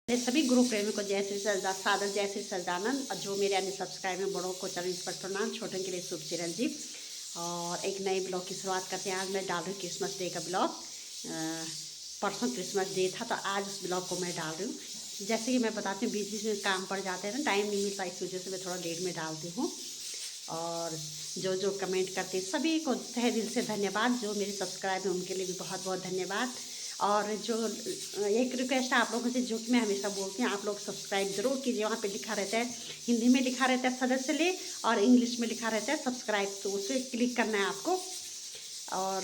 मेरे सभी गुरु प्रेमी को जय श्री सादर जय श्री सजानंद। और जो मेरे अन्य सब्सक्राइबर में बड़ों को चरण स्पर्श प्रणाम, छोटों के लिए शुभ चिरंजीव। और एक नए ब्लॉग की शुरुआत करते हैं। आज मैं डाल रही हूँ क्रिसमस डे का ब्लॉग। परसों क्रिसमस डे था तो आज उस ब्लॉग को मैं डाल रही हूँ। जैसे कि मैं बताती हूँ, बीच बीच में काम पड़ जाते हैं ना, टाइम नहीं मिलता, इस वजह से मैं थोड़ा लेट में डालती हूँ। और जो जो कमेंट करते हैं सभी को तहे दिल से धन्यवाद। जो मेरे सब्सक्राइब हैं उनके लिए भी बहुत बहुत धन्यवाद। और जो एक रिक्वेस्ट है आप लोगों से, जो कि मैं हमेशा बोलती हूँ, आप लोग सब्सक्राइब जरूर कीजिए। वहाँ पे लिखा रहता है, हिंदी में लिखा रहता है सदस्य ले, और इंग्लिश में लिखा रहता है सब्सक्राइब, तो उस पर क्लिक करना है आपको। और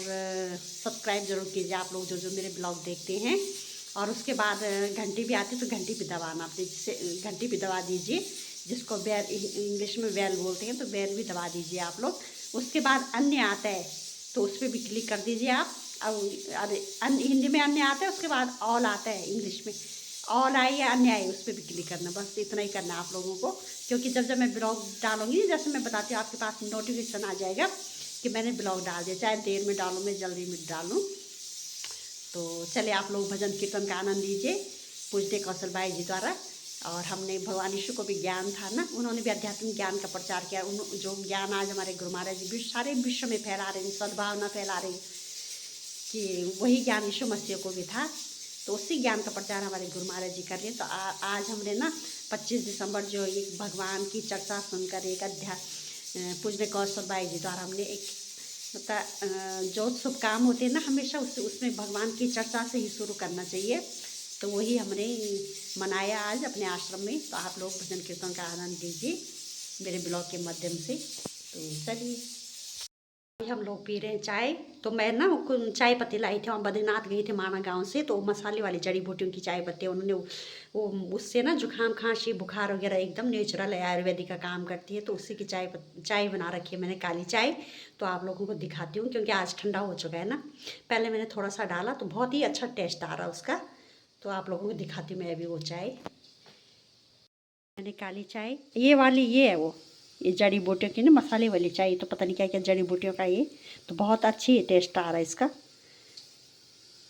सब्सक्राइब जरूर कीजिए आप लोग जो जो मेरे ब्लॉग देखते हैं। और उसके बाद घंटी भी आती है तो घंटी भी दबाना, अपने जिससे घंटी भी दबा दीजिए, जिसको बेल इंग्लिश में बेल बोलते हैं, तो बेल भी दबा दीजिए आप लोग। उसके बाद अन्य आता है तो उस पर भी क्लिक कर दीजिए आप। अरे हिंदी में अन्य आता है, उसके बाद ऑल आता है इंग्लिश में, ऑल आए या अन्य आए उस पर भी क्लिक करना। बस इतना ही करना है आप लोगों को, क्योंकि जब जब मैं ब्लॉग डालूंगी, जैसे मैं बताती हूँ, आपके पास नोटिफिकेशन आ जाएगा कि मैंने ब्लॉग डाल दिया। चाहे देर में डालूँ, मैं जल्दी में डालूँ। तो चले आप लोग भजन कीर्तन का आनंद लीजिए पूजते कौशल भाई जी द्वारा। और हमने भगवान यीशु को भी ज्ञान था ना, उन्होंने भी आध्यात्मिक ज्ञान का प्रचार किया। जो ज्ञान आज हमारे गुरु महाराज जी सारे विश्व में फैला रहे हैं, सद्भावना फैला रहे हैं, कि वही ज्ञान यीशु मसीह को भी था। तो उसी ज्ञान का प्रचार हमारे गुरु महाराज जी कर रहे हैं। तो आज हमने ना 25 दिसंबर जो एक भगवान की चर्चा सुनकर, एक पूजने कौशल भाई जी द्वारा हमने एक मतलब जो शुभ काम होते हैं ना, हमेशा उसमें भगवान की चर्चा से ही शुरू करना चाहिए। तो वही हमने मनाया आज अपने आश्रम में। तो आप लोग भजन कीर्तन का आनंद लीजिए मेरे ब्लॉग के माध्यम से। तो चलिए हम लोग पी रहे हैं चाय। तो मैं ना चाय पत्ती लाई थी, वहाँ बद्रीनाथ गई थी माना गांव से, तो मसाले वाली जड़ी बूटियों की चाय पत्ती उन्होंने वो उससे ना जुकाम खांसी बुखार वगैरह एकदम नेचुरल है, आयुर्वेदिक का काम करती है। तो उसी की चाय बना रखी है मैंने, काली चाय। तो आप लोगों को दिखाती हूँ, क्योंकि आज ठंडा हो चुका है ना। पहले मैंने थोड़ा सा डाला तो बहुत ही अच्छा टेस्ट आ रहा उसका। तो आप लोगों को दिखाती हूँ मैं अभी वो चाय। मैंने काली चाय ये वाली, ये है वो, ये जड़ी बूटियों की ना मसाले वाली चाय। तो पता नहीं क्या क्या जड़ी बूटियों का ये, तो बहुत अच्छी टेस्ट आ रहा है इसका।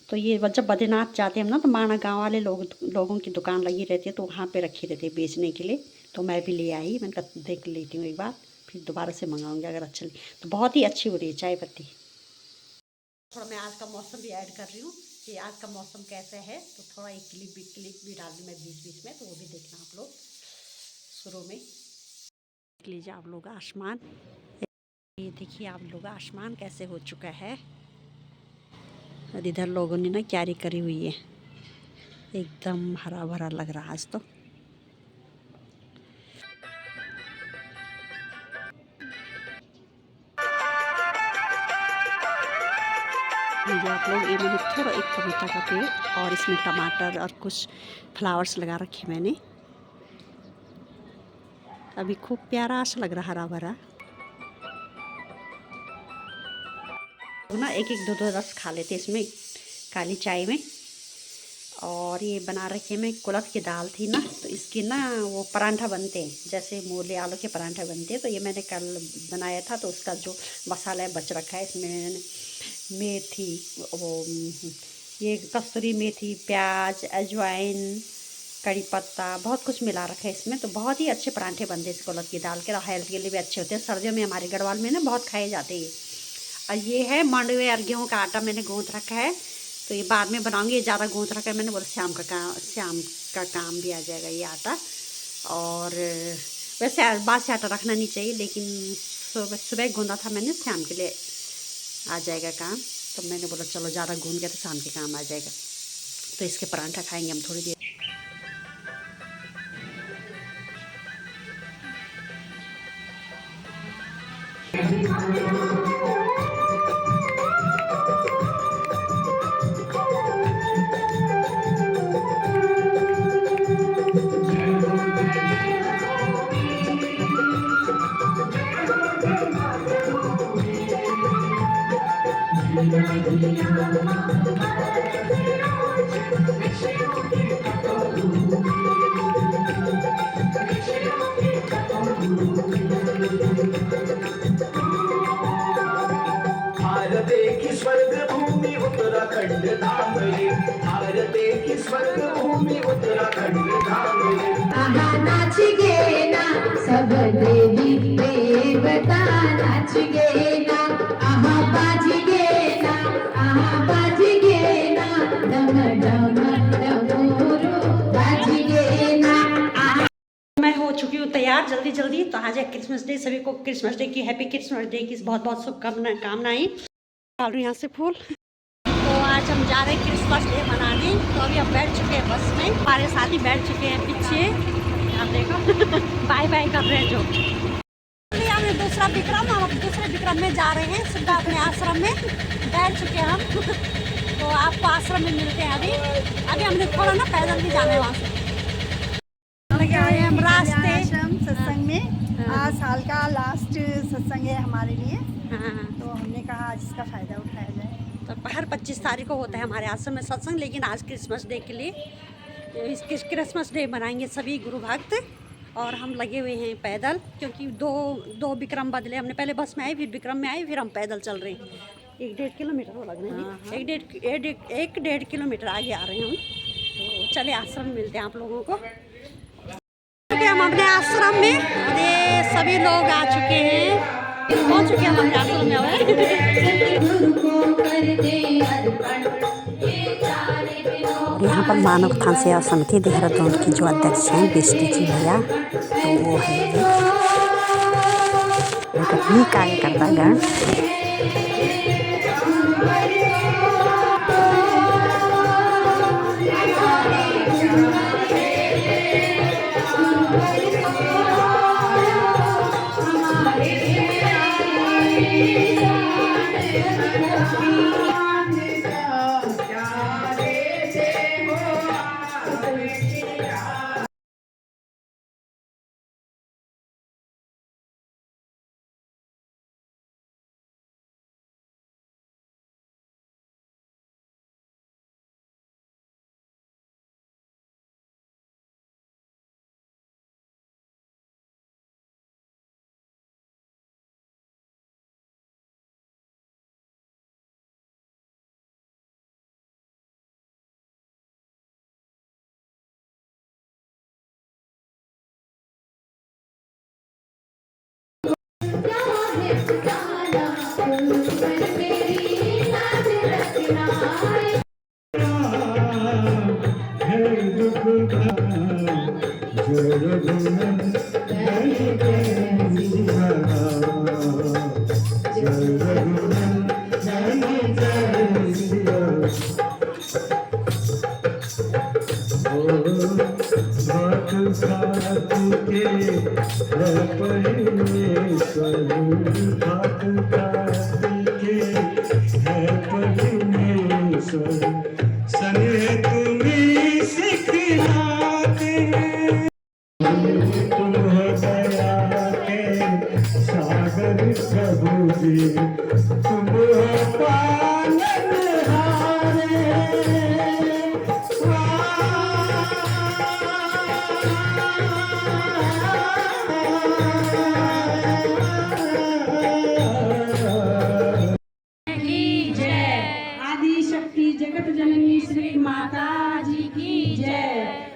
तो ये जब बद्रीनाथ जाते हैं हम ना, तो माना गांव वाले लोगों की दुकान लगी रहती है, तो वहाँ पे रखी रहती है बेचने के लिए। तो मैं भी ले आई, मैंने कहा देख लेती हूँ एक बार, फिर दोबारा से मंगाऊंगी अगर अच्छा लगी। तो बहुत ही अच्छी हो रही है चाय पत्ती। थोड़ा मैं आज का मौसम भी ऐड कर रही हूँ कि आज का मौसम कैसा है। तो थोड़ा एक क्लिप भी डाल दी मैं बीच बीच में, तो वो भी देखना आप लोग शुरू में। देख लीजिए आप लोग आसमान, ये देखिए आप लोग आसमान कैसे हो चुका है। और इधर लोगों ने ना क्यारी करी हुई है, एकदम हरा भरा लग रहा है आज तो। ये आप लोग, ये मैंने थोड़ा एक पपीता का पेड़, और इसमें टमाटर और कुछ फ्लावर्स लगा रखे मैंने। अभी खूब प्यारा सा लग रहा हरा भरा ना। एक एक दो दो रस खा लेते इसमें काली चाय में। और ये बना रखे मैं कुलथ की दाल थी ना, तो इसकी ना वो परांठा बनते हैं, जैसे मूली आलू के परांठा बनते हैं। तो ये मैंने कल बनाया था, तो उसका जो मसाला बच रखा है, इसमें मैंने मेथी, वो ये कस्तूरी मेथी, प्याज, अजवाइन, कड़ी पत्ता, बहुत कुछ मिला रखा है इसमें। तो बहुत ही अच्छे परांठे बनते हैं इस कुलथ की दाल के, और हेल्थ के लिए भी अच्छे होते हैं। सर्दियों में हमारे गढ़वाल में ना बहुत खाए जाते हैं। और ये है मांडवे और गेहूँ का आटा मैंने गूँथ रखा है, तो ये बाद में बनाऊंगी। ये ज़्यादा गूँथ रखा है मैंने, बोला शाम का काम भी आ जाएगा ये आटा। और वैसे बासी आटा रखना नहीं चाहिए, लेकिन सुबह गूँधा था मैंने, शाम के लिए आ जाएगा काम। तो मैंने बोला चलो ज़्यादा गूँध गया तो शाम के काम आ जाएगा। तो इसके परांठा खाएंगे हम थोड़ी देर। आहा नाच गे ना सब देवी देवता नाच गे ना आहा बाज गे ना आहा बाज गे ना डम डम डमरू बाज गे ना। मैं हो चुकी हूँ तैयार जल्दी जल्दी। तो आज है क्रिसमस डे, सभी को क्रिसमस डे की हैप्पी क्रिसमस डे की बहुत बहुत शुभकामनाएं। डाल रही यहाँ से फूल। तो आज हम जा रहे हैं क्रिसमस डे मनाने। तो अभी हम बैठ चुके हैं बस में, हमारे साथी बैठ चुके हैं पीछे, आप देखो बाय बाय कर रहे हैं जो। हमने दूसरा विक्रम, हम दूसरे विक्रम में जा रहे हैं, सीधा अपने आश्रम में बैठ चुके हैं हम। तो आपको आश्रम में मिलते हैं। अभी हमने थोड़ा ना पैदल भी जाना है वहाँ से। हम रास्ते सत्संग में आज साल का लास्ट सत्संग है हमारे लिए। तो हमने कहा आज इसका फायदा उठाया जाए। तो हर 25 तारीख को होता है हमारे आश्रम में सत्संग, लेकिन आज क्रिसमस डे के लिए इस क्रिसमस डे मनाएंगे सभी गुरु भक्त। और हम लगे हुए हैं पैदल, क्योंकि दो विक्रम बदले। हमने पहले बस में आए, फिर विक्रम में आए, फिर हम पैदल चल रहे हैं। 1-1.5 किलोमीटर हो लग रहे हैं, 1-1.5 किलोमीटर आगे आ रहे हैं हम। तो चले आश्रम में मिलते हैं आप लोगों को। हम अपने आश्रम में, अरे सभी लोग आ चुके हैं, पहुंच चुके हैं हम अपने आश्रम में। यहाँ पर मानव उत्थान सेवा समिति देहरादून की जो अध्यक्ष हैं बिष्टी जी भैया, तो वो है ये कार्यकर्ता गण।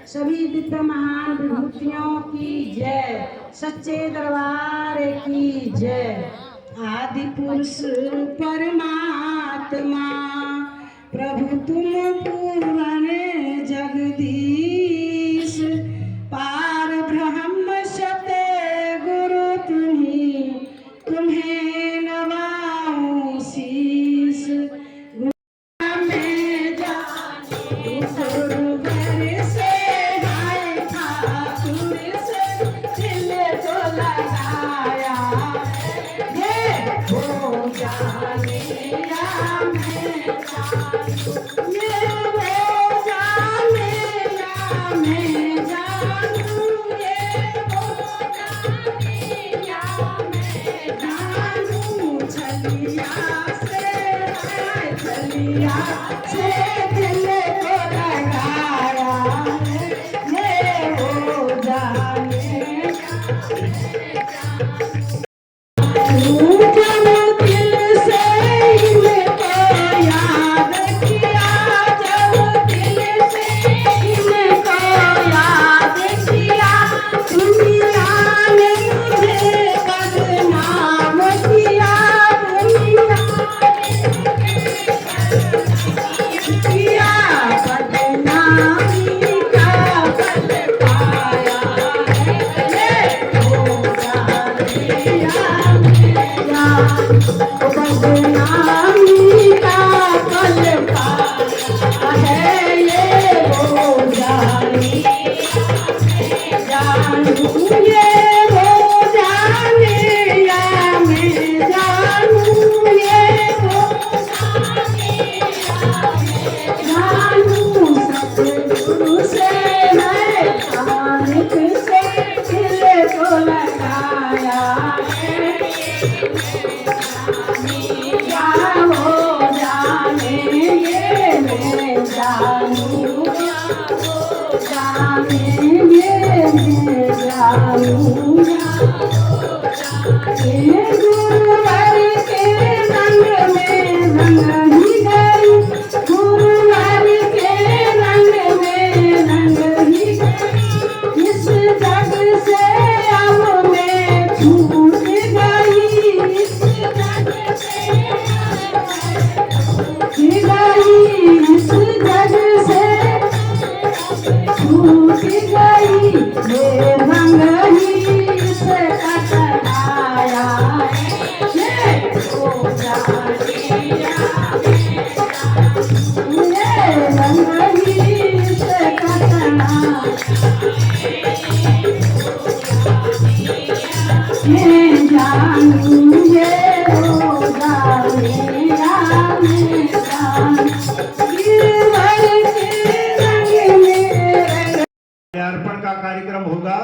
सभी दिव्य महान विभूतियों की जय, सच्चे दरबार की जय। आदि पुरुष परमात्मा प्रभु तुम पूर्ण जगदीश, पार ब्रह्म सत्य गुरु तुम्ही, तुम्हें नवाऊं शीश। जानू ये वो जाने या मैं जानू ये वो जानू सतगुरु से मैं नानक से दिल को लगाया है या वो जाने ये मैं जानू जाने ये मैं जानू ये गुरुवर के रंग में रंग ही गई गुरुवर के रंग में रंग ही गई इस जग से अब मैं छूट गई इस जग से गई इस जग से छूट गई ये रंग ही से कटराया ये ओ जानिया ये रंग ही से कटराया मैं जानू ये ओ जानिया मैं माल्यार्पण का कार्यक्रम होगा।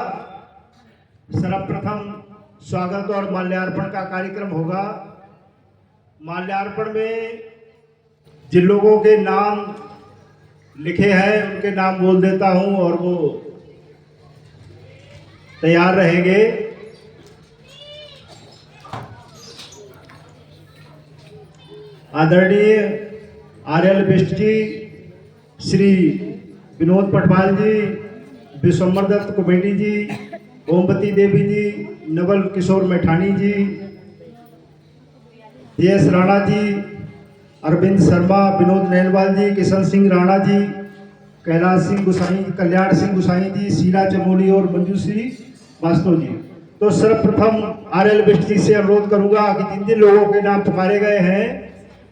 सर्वप्रथम स्वागत और माल्यार्पण का कार्यक्रम होगा। माल्यार्पण में जिन लोगों के नाम लिखे हैं उनके नाम बोल देता हूं और वो तैयार रहेंगे। आदरणीय आर्यल बिष्ट जी, श्री विनोद पटवाल जी, विश्वम्बर दत्त कमेटी जी, ओमवती देवी जी, नवल किशोर मैठानी जी, DS राणा जी, अरविंद शर्मा, विनोद नैनवाल जी, किशन सिंह राणा जी, कैलाश सिंह गुसाई, कल्याण सिंह गुसाई जी, शीला चमोली और मंजूश्री वास्तव जी। तो सर्वप्रथम आर्यल बिष्ट जी से अनुरोध करूंगा कि जिन जिन लोगों के नाम पुकारे गए हैं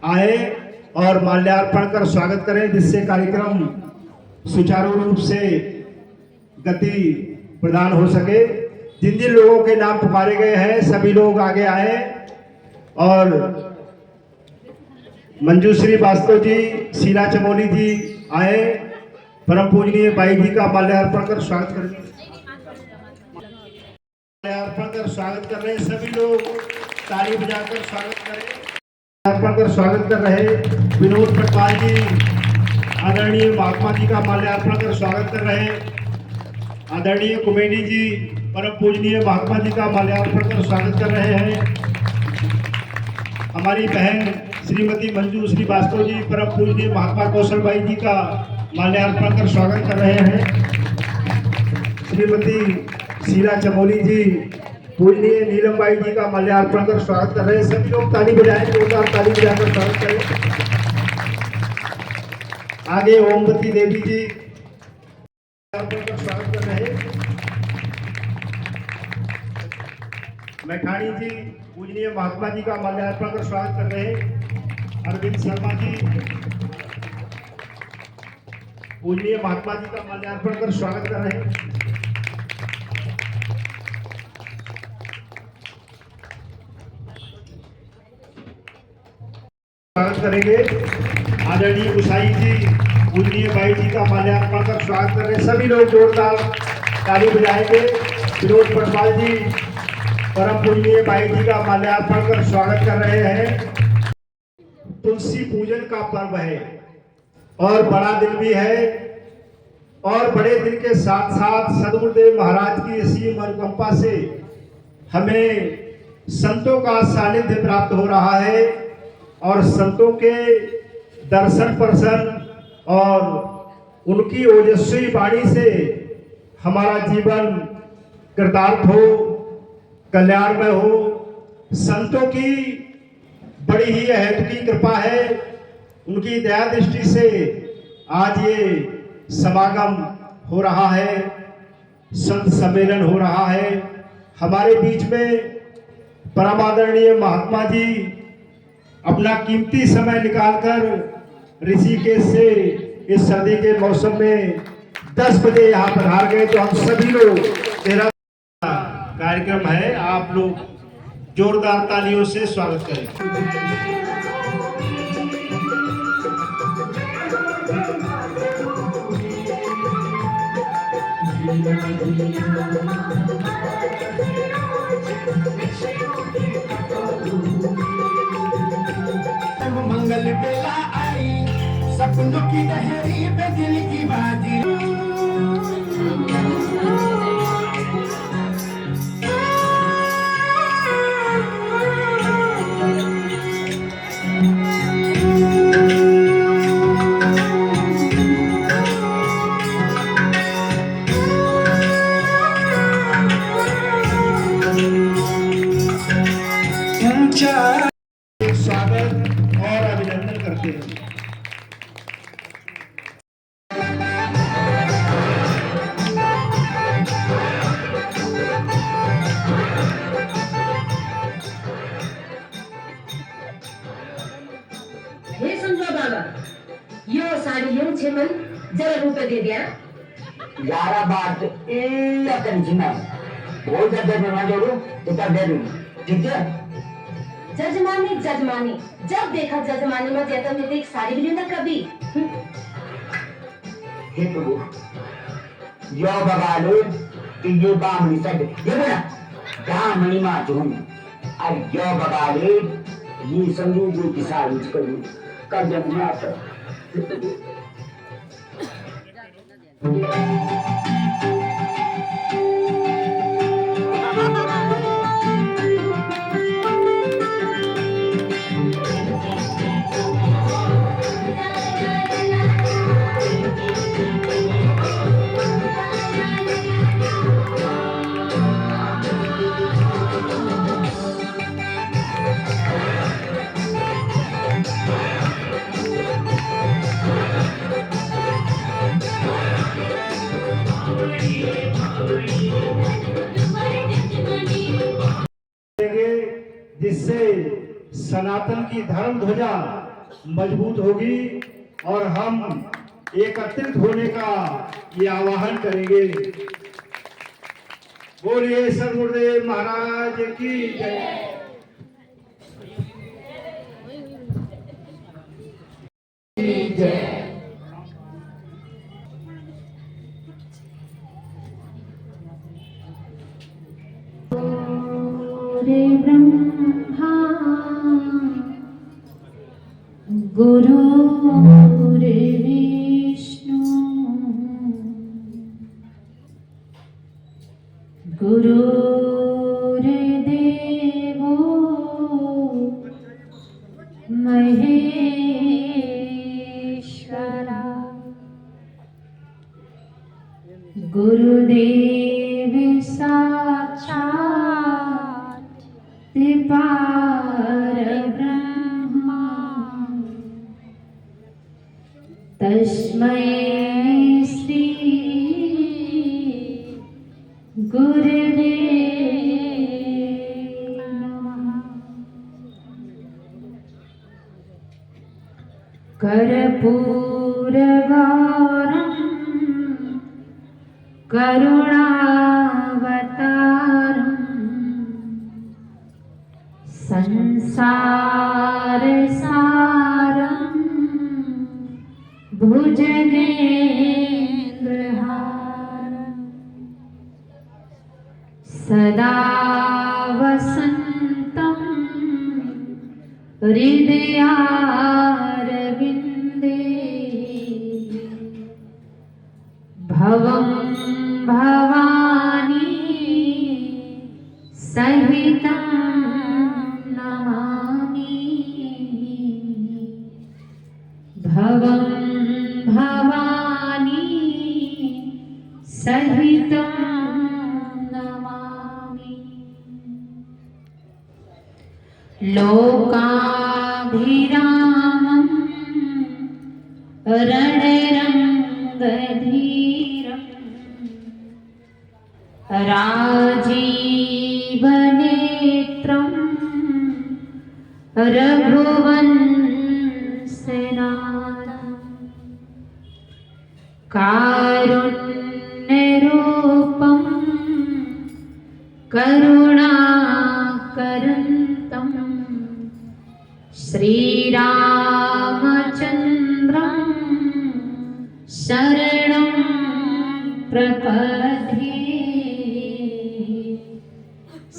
आए और माल्यार्पण कर स्वागत करें, जिससे कार्यक्रम सुचारू रूप से गति प्रदान हो सके। जिन जिन लोगों के नाम पुकारे गए हैं सभी लोग आगे आए और मंजूश्री वास्तव जी, शीला चमोली जी आए, परम पूजनीय बाई जी का माल्यार्पण कर स्वागत करेंगे। माल्यार्पण कर स्वागत कर रहे सभी लोग ताली बजाकर स्वागत करें। माल्यार्पण कर स्वागत कर रहे विनोद पटवाल जी, आदरणीय महात्मा जी का माल्यार्पण कर स्वागत कर रहे आदरणीय कुमेडी जी, परम पूजनीय महात्मा जी का माल्यार्पण कर स्वागत कर रहे हैं। हमारी बहन श्रीमती मंजू श्रीवास्तव जी, परम पूजनीय महात्मा कौशल बाई जी का माल्यार्पण कर स्वागत कर रहे हैं। श्रीमती शीला चमोली जी, पूजनीय नीलम बाई जी का माल्यार्पण कर स्वागत कर रहे हैं। सभी लोग ताली बजाएं, जोरदार ताली बजाकर स्वागत करें। आगे ओमवती देवी जी स्वागत कर रहे, मैठानी जी पूजनीय महात्मा जी का माल्यार्पण कर स्वागत कर रहे, अरविंद शर्मा जी पूजनीय महात्मा जी का माल्यार्पण कर स्वागत कर रहे। स्वागत करेंगे आदरणीय गुसाई जी, पूजनीय बाई जी का माल्यार्पण कर स्वागत कर रहे। सभी लोग जोरदार ताली बजाएंगे। विनोद पटवाल जी, परम पूजनीय बाई जी का माल्यार्पण कर स्वागत कर रहे हैं। तुलसी पूजन का पर्व है और बड़ा दिन भी है, और बड़े दिन के साथ साथ सदगुरुदेव महाराज की असीम अनुकंपा से हमें संतों का सानिध्य प्राप्त हो रहा है और संतों के दर्शन परसन और उनकी ओजस्वी वाणी से हमारा जीवन कृतार्थ हो, कल्याणमय हो। संतों की बड़ी ही अहेतुकी कृपा है, उनकी दया दृष्टि से आज ये समागम हो रहा है, संत सम्मेलन हो रहा है। हमारे बीच में परम आदरणीय महात्मा जी अपना कीमती समय निकालकर ऋषिकेश से इस सर्दी के मौसम में 10 बजे यहाँ पधार गए तो हम सभी लोग 13 कार्यक्रम है, आप लोग जोरदार तालियों से स्वागत करें। मंगल बेला आई, सपनों की लहरी पे दिल की बाजी। स्वागत और अभिनंदन करते हैं। हे संजो बाबा, यो साडी ल्याउँ छेमन जरा रुपैयाँ दे दिया। यारा बात टेंशन है, बोल दे मैं जोड़ू तो कर दे दूँ, ठीक है? जजमानी जजमानी, जब देखा जजमानी में जाता मैं तो एक साड़ी भी लेना कभी। हे प्रभु, यो बाबा लोग कि ये बामनी सद ये बोला जहाँ मणि माँ जोन अब यो बाबा लोग ये संगीत की सारी कर जब मैं आता जिससे सनातन की धर्म ध्वजा मजबूत होगी और हम एकत्रित होने का ये आह्वान करेंगे। बोलिए सदगुरुदेव महाराज की जय। रे ब्रह्मा गुरु रे विष्णु गुरु रे देवो महेश्वरा गुरुदेव साक्षात् परब्रह्मा तस्मै श्री गुरुवे नमः। कर्पूरगौरं करुणावतारं संसारसारं भुजगेन्द्रहारं सदा वसन्तं हृदयारविन्दे भवं भवानी सहितं नमामि भवं भवानी सहितं नमामि। लोकाभिरामं रणरङ्गधीरं राजीवनेत्रं रघुवंशनाथं कारुण्यपूर्णं करुणाकरन्तं श्रीरामचन्द्रं शरणं प्रपद्ये।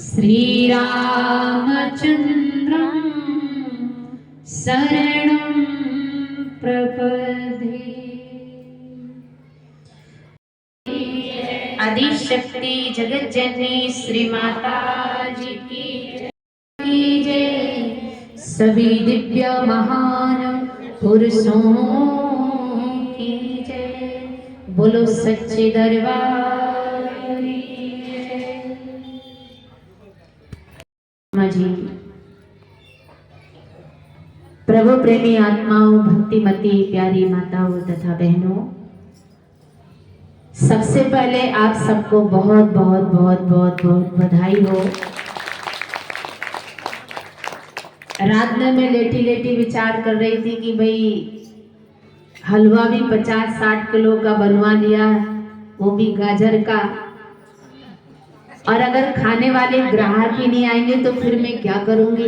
श्रीरामचन्द्रं शरणं प्रपद्ये। आदिशक्ति जगत जननी श्री माता जी की जय। सभी दिव्य महान पुरुषों की जय। बोलो सच्चे दरबार की जय। जी प्रभु प्रेमी आत्माओं, भक्तिमती प्यारी माताओं तथा बहनों, सबसे पहले आप सबको बहुत बहुत बहुत बहुत बहुत बधाई हो। रात में मैं लेटी लेटी विचार कर रही थी कि भाई हलवा भी 50-60 किलो का बनवा लिया, वो भी गाजर का, और अगर खाने वाले ग्राहक ही नहीं आएंगे तो फिर मैं क्या करूंगी।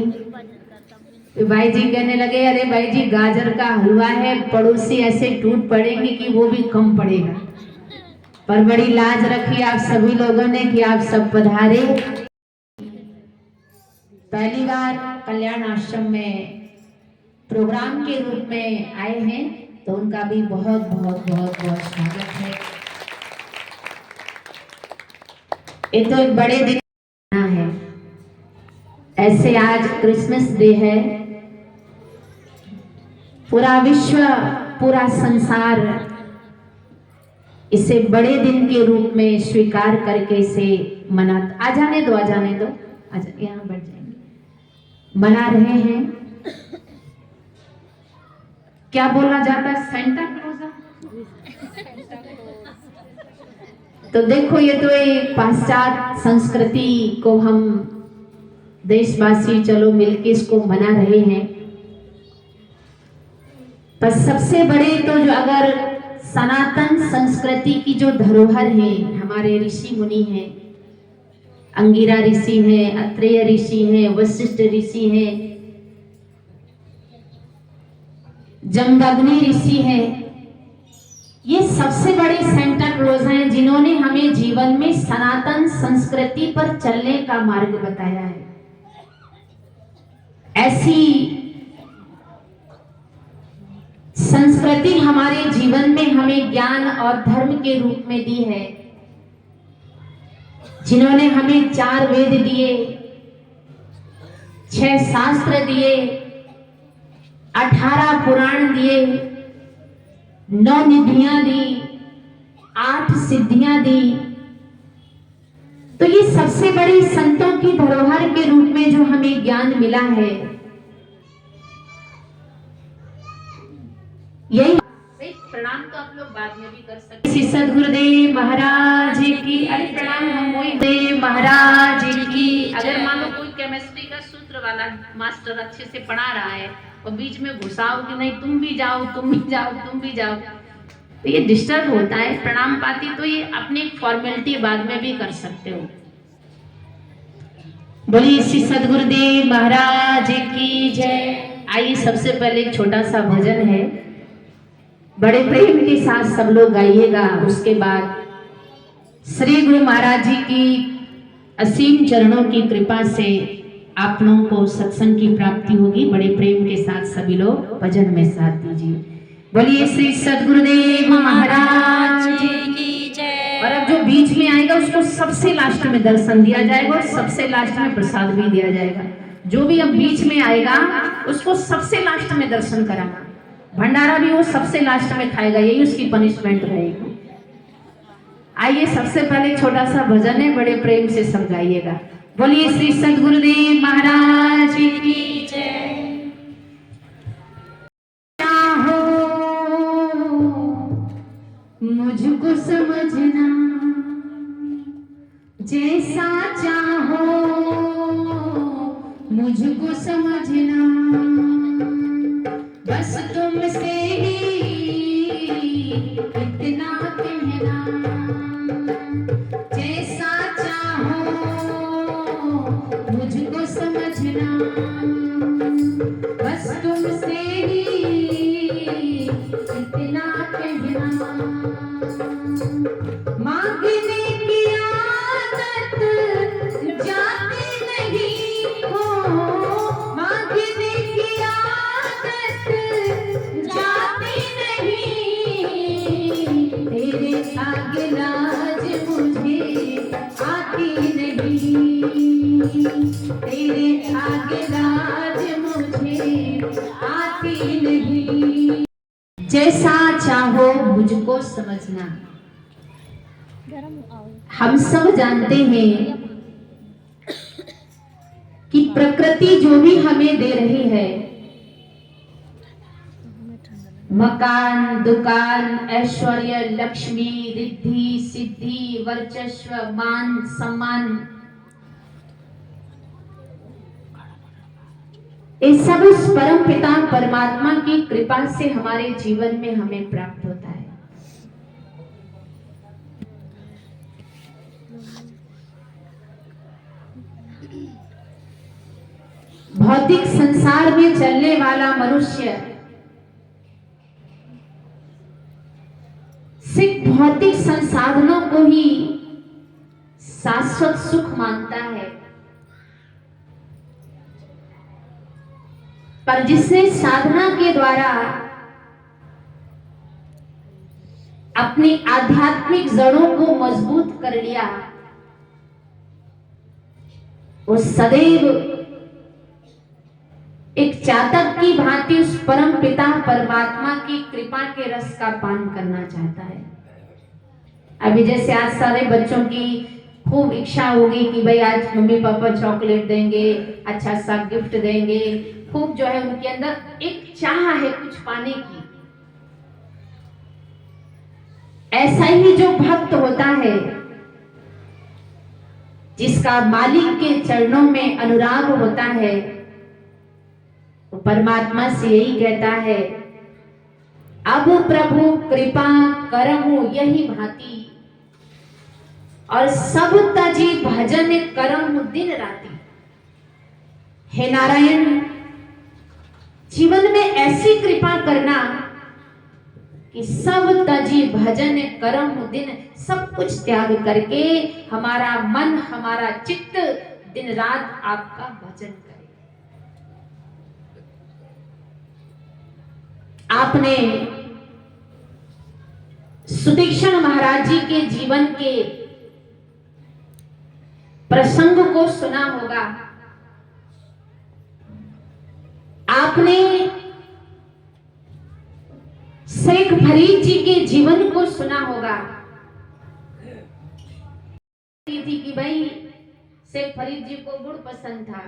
तो भाई जी कहने लगे, अरे भाई जी गाजर का हलवा है, पड़ोसी ऐसे टूट पड़ेंगे कि वो भी कम पड़ेगा। पर बड़ी लाज रखी आप सभी लोगों ने कि आप सब पधारे। पहली बार कल्याण आश्रम में प्रोग्राम के रूप में आए हैं, तो उनका भी बहुत बहुत बहुत बहुत स्वागत है। ये तो एक बड़े दिन है। ऐसे आज क्रिसमस डे है, पूरा विश्व, पूरा संसार इसे बड़े दिन के रूप में स्वीकार करके इसे मना, आ जाने दो यहाँ बैठ जाएंगे, मना रहे हैं। क्या बोला जाता है, सेंटा क्लोजा। तो देखो, ये तो एक पाश्चात्य संस्कृति को हम देशवासी चलो मिलके इसको मना रहे हैं। पर सबसे बड़े तो जो अगर सनातन संस्कृति की जो धरोहर है, हमारे ऋषि मुनि हैं, अंगिरा ऋषि हैं, अत्रेय ऋषि हैं, वशिष्ठ ऋषि हैं, जमदग्नि ऋषि हैं, ये सबसे बड़े सेंटा क्लॉज हैं जिन्होंने हमें जीवन में सनातन संस्कृति पर चलने का मार्ग बताया है। ऐसी संस्कृति हमारे जीवन में हमें ज्ञान और धर्म के रूप में दी है, जिन्होंने हमें 4 वेद दिए, 6 शास्त्र दिए, 18 पुराण दिए, 9 निधियां दी, 8 सिद्धियां दी। तो ये सबसे बड़ी संतों की धरोहर के रूप में जो हमें ज्ञान मिला है, यही प्रणाम तो आप लोग बाद में भी कर सकते हैं। श्री सद्गुरुदेव महाराज की, अरे प्रणाम हम देव महाराज की। अगर मान लो कोई केमिस्ट्री का सूत्र वाला मास्टर अच्छे से पढ़ा रहा है और बीच में घुसाओ कि नहीं तुम भी जाओ, तुम भी जाओ, तुम भी जाओ, तो ये डिस्टर्ब होता है। प्रणाम पाती तो ये अपनी फॉर्मेलिटी बाद में भी कर सकते हो। बोलिए श्री सद्गुरुदेव महाराज की जय। आइए सबसे पहले एक छोटा सा भजन है, बड़े प्रेम के साथ सब लोग गाइएगा। उसके बाद श्री गुरु महाराज जी की असीम चरणों की कृपा से आप लोगों को सत्संग की प्राप्ति होगी। बड़े प्रेम के साथ सभी लोग भजन में साथ दीजिए। बोलिए श्री सद्गुरुदेव महाराज जी की जय। और अब जो बीच में आएगा उसको सबसे लास्ट में दर्शन दिया जाएगा और सबसे लास्ट में प्रसाद भी दिया जाएगा। जो भी अब बीच में आएगा उसको सबसे लास्ट में दर्शन कराना, भंडारा भी वो सबसे लास्ट में खाएगा, यही उसकी पनिशमेंट रहेगी। आइए सबसे पहले छोटा सा भजन है, बड़े प्रेम से सब गाइएगा। बोलिए श्री सद्गुरुदेव महाराज की जय। चाहो मुझको समझना, जैसा चाहो मुझको समझना, बस तुमसे ही इतना कहना, जैसा चाहो आदत जाती नहीं हो, मांगने की आदत जाती नहीं, तेरे आगे लाज मुझे आती नहीं, तेरे आगे लाज मुझे आती नहीं। जैसा चाहो मुझको समझना, हम सब जानते हैं कि प्रकृति जो भी हमें दे रही है, मकान, दुकान, ऐश्वर्य, लक्ष्मी, रिद्धि, सिद्धि, वर्चस्व, मान, सम्मान, ये सब उस परम पिता परमात्मा की कृपा से हमारे जीवन में हमें प्राप्त होता है। भौतिक संसार में चलने वाला मनुष्य सिर्फ भौतिक संसाधनों को ही शाश्वत सुख मानता है, पर जिसने साधना के द्वारा अपनी आध्यात्मिक जड़ों को मजबूत कर लिया, वो सदैव एक चातक की भांति उस परम पिता परमात्मा की कृपा के रस का पान करना चाहता है। अभी जैसे आज सारे बच्चों की खूब इच्छा होगी कि भाई आज मम्मी पापा चॉकलेट देंगे, अच्छा सा गिफ्ट देंगे, खूब जो है उनके अंदर एक चाह है कुछ पाने की। ऐसा ही जो भक्त होता है, जिसका मालिक के चरणों में अनुराग होता है, वो परमात्मा से यही कहता है, अब प्रभु कृपा करहु यही भांति, और सब तजी भजन करहु दिन राति। हे नारायण, जीवन में ऐसी कृपा करना कि सब तजी भजन करहु दिन, सब कुछ त्याग करके हमारा मन, हमारा चित्त दिन रात आपका भजन करे। आपने सुदीक्षण महाराज जी के जीवन के प्रसंग को सुना होगा। आपने शेख फरीद जी के जीवन को सुना होगा। थी कि भाई शेख फरीद जी को गुड़ पसंद था,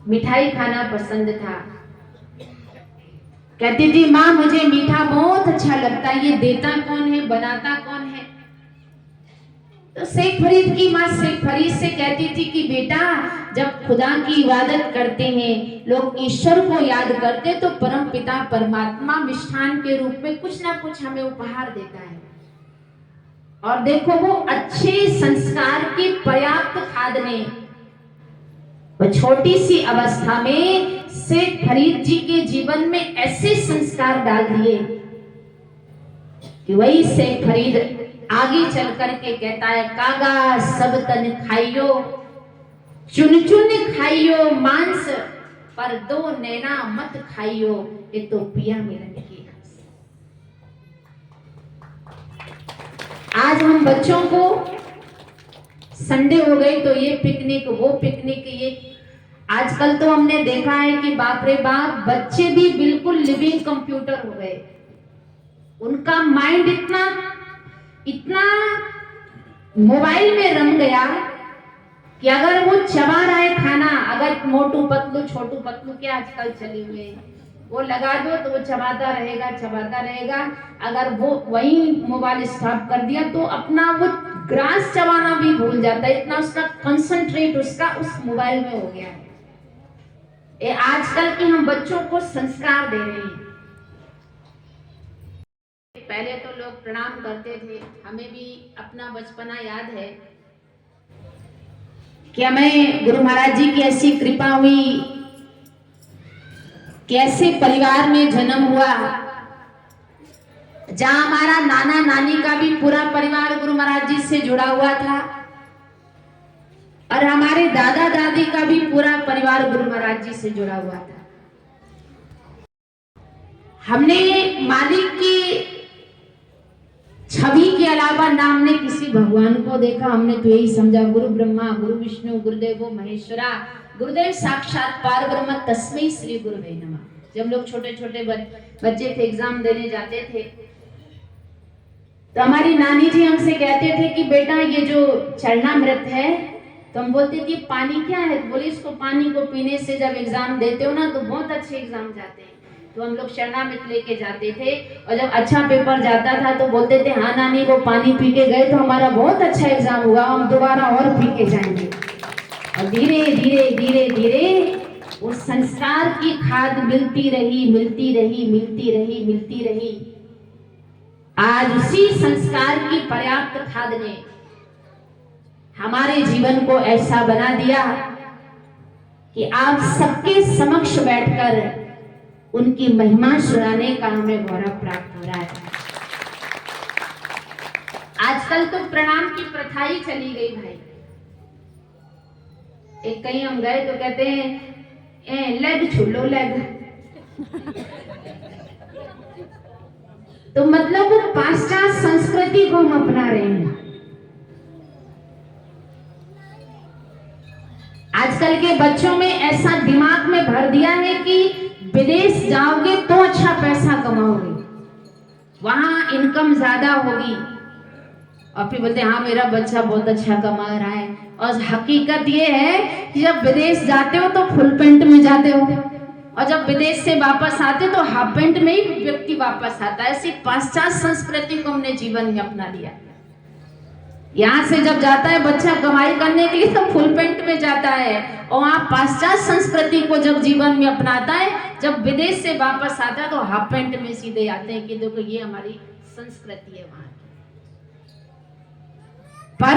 मिठाई खाना पसंद था। कहती थी माँ मुझे मीठा बहुत अच्छा लगता है, ये देता कौन है, बनाता कौन है? तो शेख फरीद की माँ शेख फरीद से कहती थी कि बेटा जब खुदा की इबादत करते हैं, लोग ईश्वर को याद करते, तो परम पिता परमात्मा मिष्ठान के रूप में कुछ ना कुछ हमें उपहार देता है। और देखो वो अच्छे संस्कार की पर्याप्त खाद ने वो छोटी सी अवस्था में शेख फरीद जी के जीवन में ऐसे संस्कार डाल दिए कि वही शेख फरीद आगे चल करके कहता है, कागा सब तन खाइयो, चुन चुन खाइयो मांस, पर दो नैना मत खाइयो, ये तो पिया मिलन की हंस। आज हम बच्चों को संडे हो गई तो ये पिकनिक वो पिकनिक, ये आजकल तो हमने देखा है कि बाप रे बाप, बच्चे भी बिल्कुल लिविंग कंप्यूटर हो गए। उनका माइंड इतना मोबाइल में रम गया कि अगर वो चबा रहा है खाना, अगर मोटू पतलू छोटू पतलू के आजकल चले हुए हैं, वो लगा दो तो वो चबाता रहेगा। अगर वो वही मोबाइल स्टॉप कर दिया तो अपना वो ग्रास चबाना भी भूल जाता है, इतना उसका कंसंट्रेट उसका उस मोबाइल में हो गया है। ये आजकल के हम बच्चों को संस्कार दे रहे हैं। पहले तो लोग प्रणाम करते थे, हमें भी अपना बचपना याद है कि हमें गुरु महाराज जी की ऐसी कृपा हुई कि ऐसे परिवार में जन्म हुआ जहां हमारा नाना नानी का भी पूरा परिवार गुरु महाराज जी से जुड़ा हुआ था। और हमारे दादा दादी का भी पूरा परिवार गुरु महाराज जी से जुड़ा हुआ था। हमने मालिक की छवि के अलावा ना हमने किसी भगवान को देखा। हमने तो यही समझा गुरु ब्रह्मा गुरु विष्णु गुरुदेवो महेश्वरा, गुरुदेव साक्षात पार ब्रह्म तस्मै श्री गुरुवे नमः। जब लोग छोटे छोटे बच्चे थे, एग्जाम देने जाते थे, तो हमारी नानी जी हमसे कहते थे कि बेटा ये जो चरणामृत है, तो हम बोलते थे पानी क्या है? बोले इसको पानी को पीने से जब एग्जाम देते हो ना तो बहुत अच्छे एग्जाम जाते हैं। तो हम लोग शरणामृत लेके जाते थे और जब अच्छा पेपर जाता था तो बोलते थे हाँ नानी वो पानी पी के गए तो हमारा बहुत अच्छा एग्जाम हुआ, हम दोबारा और पी के जाएंगे। और धीरे धीरे धीरे धीरे वो संस्कार की खाद मिलती रही मिलती रही मिलती रही मिलती रही। आज उसी संस्कार की पर्याप्त खाद ने हमारे जीवन को ऐसा बना दिया कि आप सबके समक्ष बैठकर उनकी महिमा सुनाने का हमें गौरव प्राप्त हो रहा है। आजकल तो प्रणाम की प्रथा ही चली गई भाई। एक कहीं हम गए तो कहते हैं लेग छू लो लेग। तो मतलब वो पाश्चात्य संस्कृति को हम अपना रहे हैं। आजकल के बच्चों में ऐसा दिमाग में भर दिया है कि विदेश जाओगे तो अच्छा पैसा कमाओगे, वहां इनकम ज्यादा होगी, और फिर बोलते हैं हाँ मेरा बच्चा बहुत अच्छा कमा रहा है। और हकीकत ये है कि जब विदेश जाते हो तो फुल पैंट में जाते हो, और जब विदेश से वापस आते तो हाफ पैंट में ही व्यक्ति वापस आता है। ऐसी पाश्चात्य संस्कृति को हमने जीवन में अपना लिया। यहाँ से जब जाता है बच्चा कमाई करने के लिए तो फुल पैंट में जाता है, और वहाँ पाश्चात्य संस्कृति को जब जीवन में अपनाता है, जब विदेश से वापस आता है तो हाफ पैंट में सीधे आते हैं कि देखो ये हमारी संस्कृति है वहां की। पर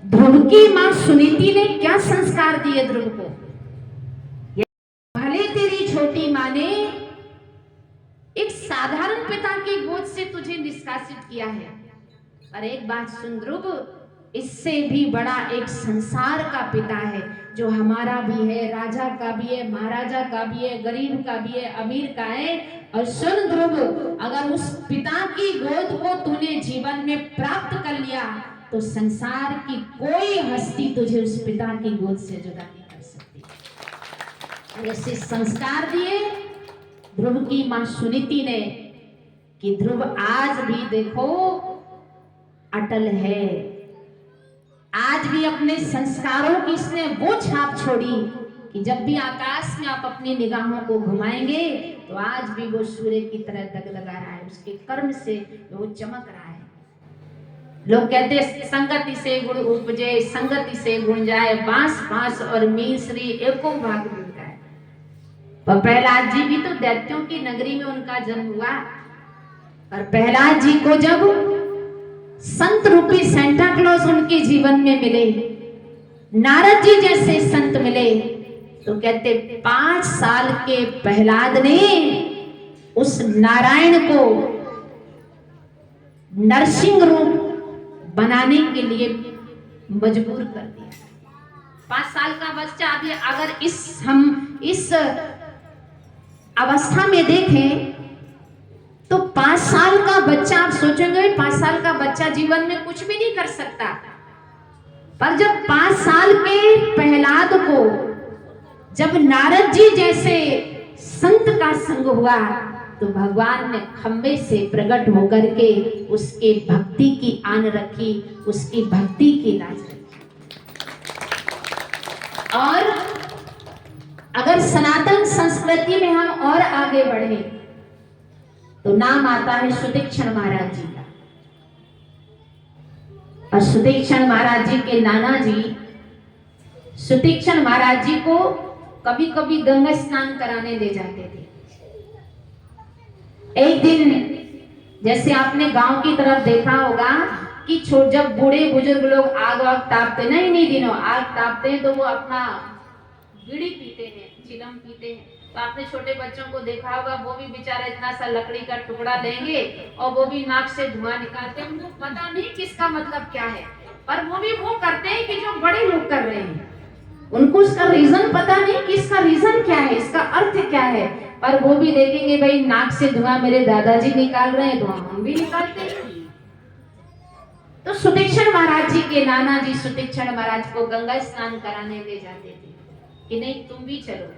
ध्रुव की मां सुनीति ने क्या संस्कार दिए ध्रुव को? भले तेरी छोटी मां ने एक साधारण पिता की गोद से तुझे निष्कासित किया है, और एक बात सुन ध्रुव, इससे भी बड़ा एक संसार का पिता है जो हमारा भी है, राजा का भी है, महाराजा का भी है, गरीब का भी है, अमीर का है। और सुन ध्रुव, अगर उस पिता की गोद को तूने जीवन में प्राप्त कर लिया तो संसार की कोई हस्ती तुझे उस पिता की गोद से जुदा नहीं कर सकती। ऐसे संस्कार दिए ध्रुव की मां सुनीति ने कि ध्रुव आज भी देखो अटल है, आज भी अपने संस्कारों की इसने वो छाप छोड़ी कि जब भी आकाश में आप अपनी निगाहों को घुमाएंगे तो आज भी वो सूर्य की तरह दगदगा रहा है, उसके कर्म से वो चमक रहा है। लोग कहते संगति से गुण उपजे, संगति से गुण जाए, बांस बांस और मीसरी एको भाग मिलता है। पर प्रहलाद जी भी तो दैत्यों की नगरी में उनका जन्म हुआ, और प्रहलाद जी को जब संत रूपी सेंटा क्लॉज उनके जीवन में मिले, नारद जी जैसे संत मिले, तो कहते 5 साल के प्रहलाद ने उस नारायण को नरसिंह रूप बनाने के लिए मजबूर कर दिया। 5 साल का बच्चा अभी अगर हम इस अवस्था में देखें तो 5 साल का बच्चा, आप सोचेंगे 5 साल का बच्चा जीवन में कुछ भी नहीं कर सकता, पर जब 5 साल के प्रहलाद को जब नारद जी जैसे संत का संग हुआ तो भगवान ने खंबे से प्रकट होकर के उसके भक्ति की आन रखी, उसकी भक्ति की लाज रखी। और अगर सनातन संस्कृति में हम और आगे बढ़े तो नाम आता है सुतीक्षण महाराज जी का। और सुतीक्षण महाराज जी के नाना जी सुतीक्षण महाराज जी को कभी कभी गंगा स्नान कराने ले जाते थे। एक दिन जैसे आपने गांव की तरफ देखा होगा कि जब बूढ़े बुजुर्ग लोग आग वाग तापते, नहीं नहीं दिनों आग तापते हैं तो वो अपना बीड़ी पीते हैं, चिलम पीते हैं। तो आपने छोटे बच्चों को देखा होगा, वो भी बेचारा इतना सा लकड़ी का टुकड़ा लेंगे और वो भी नाक से धुआं निकालते हैं। उनको पता नहीं किसका मतलब क्या है, पर वो भी वो करते हैं कि जो बड़े लोग कर रहे हैं। उनको इसका रीजन पता नहीं कि इसका रीजन क्या है, इसका अर्थ क्या है, पर वो भी देखेंगे भाई नाक से धुआं मेरे दादाजी निकाल रहे हैं तो हम भी निकालते हैं। तो सुतीक्षण महाराज जी के नाना जी सुतीक्षण महाराज को गंगा स्नान कराने ले जाते थे कि नहीं तुम भी चलो।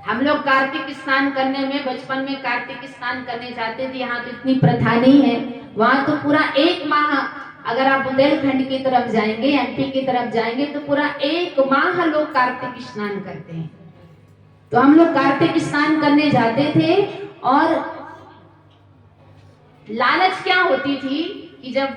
हम लोग कार्तिक स्नान करने में बचपन में कार्तिक स्नान करने जाते थे। यहाँ तो इतनी प्रथा नहीं है, वहां तो पूरा 1 माह, अगर आप बुंदेलखंड की तरफ जाएंगे, एमपी की तरफ जाएंगे तो पूरा 1 माह लोग कार्तिक स्नान करते हैं। तो हम लोग कार्तिक स्नान करने जाते थे और लालच क्या होती थी कि जब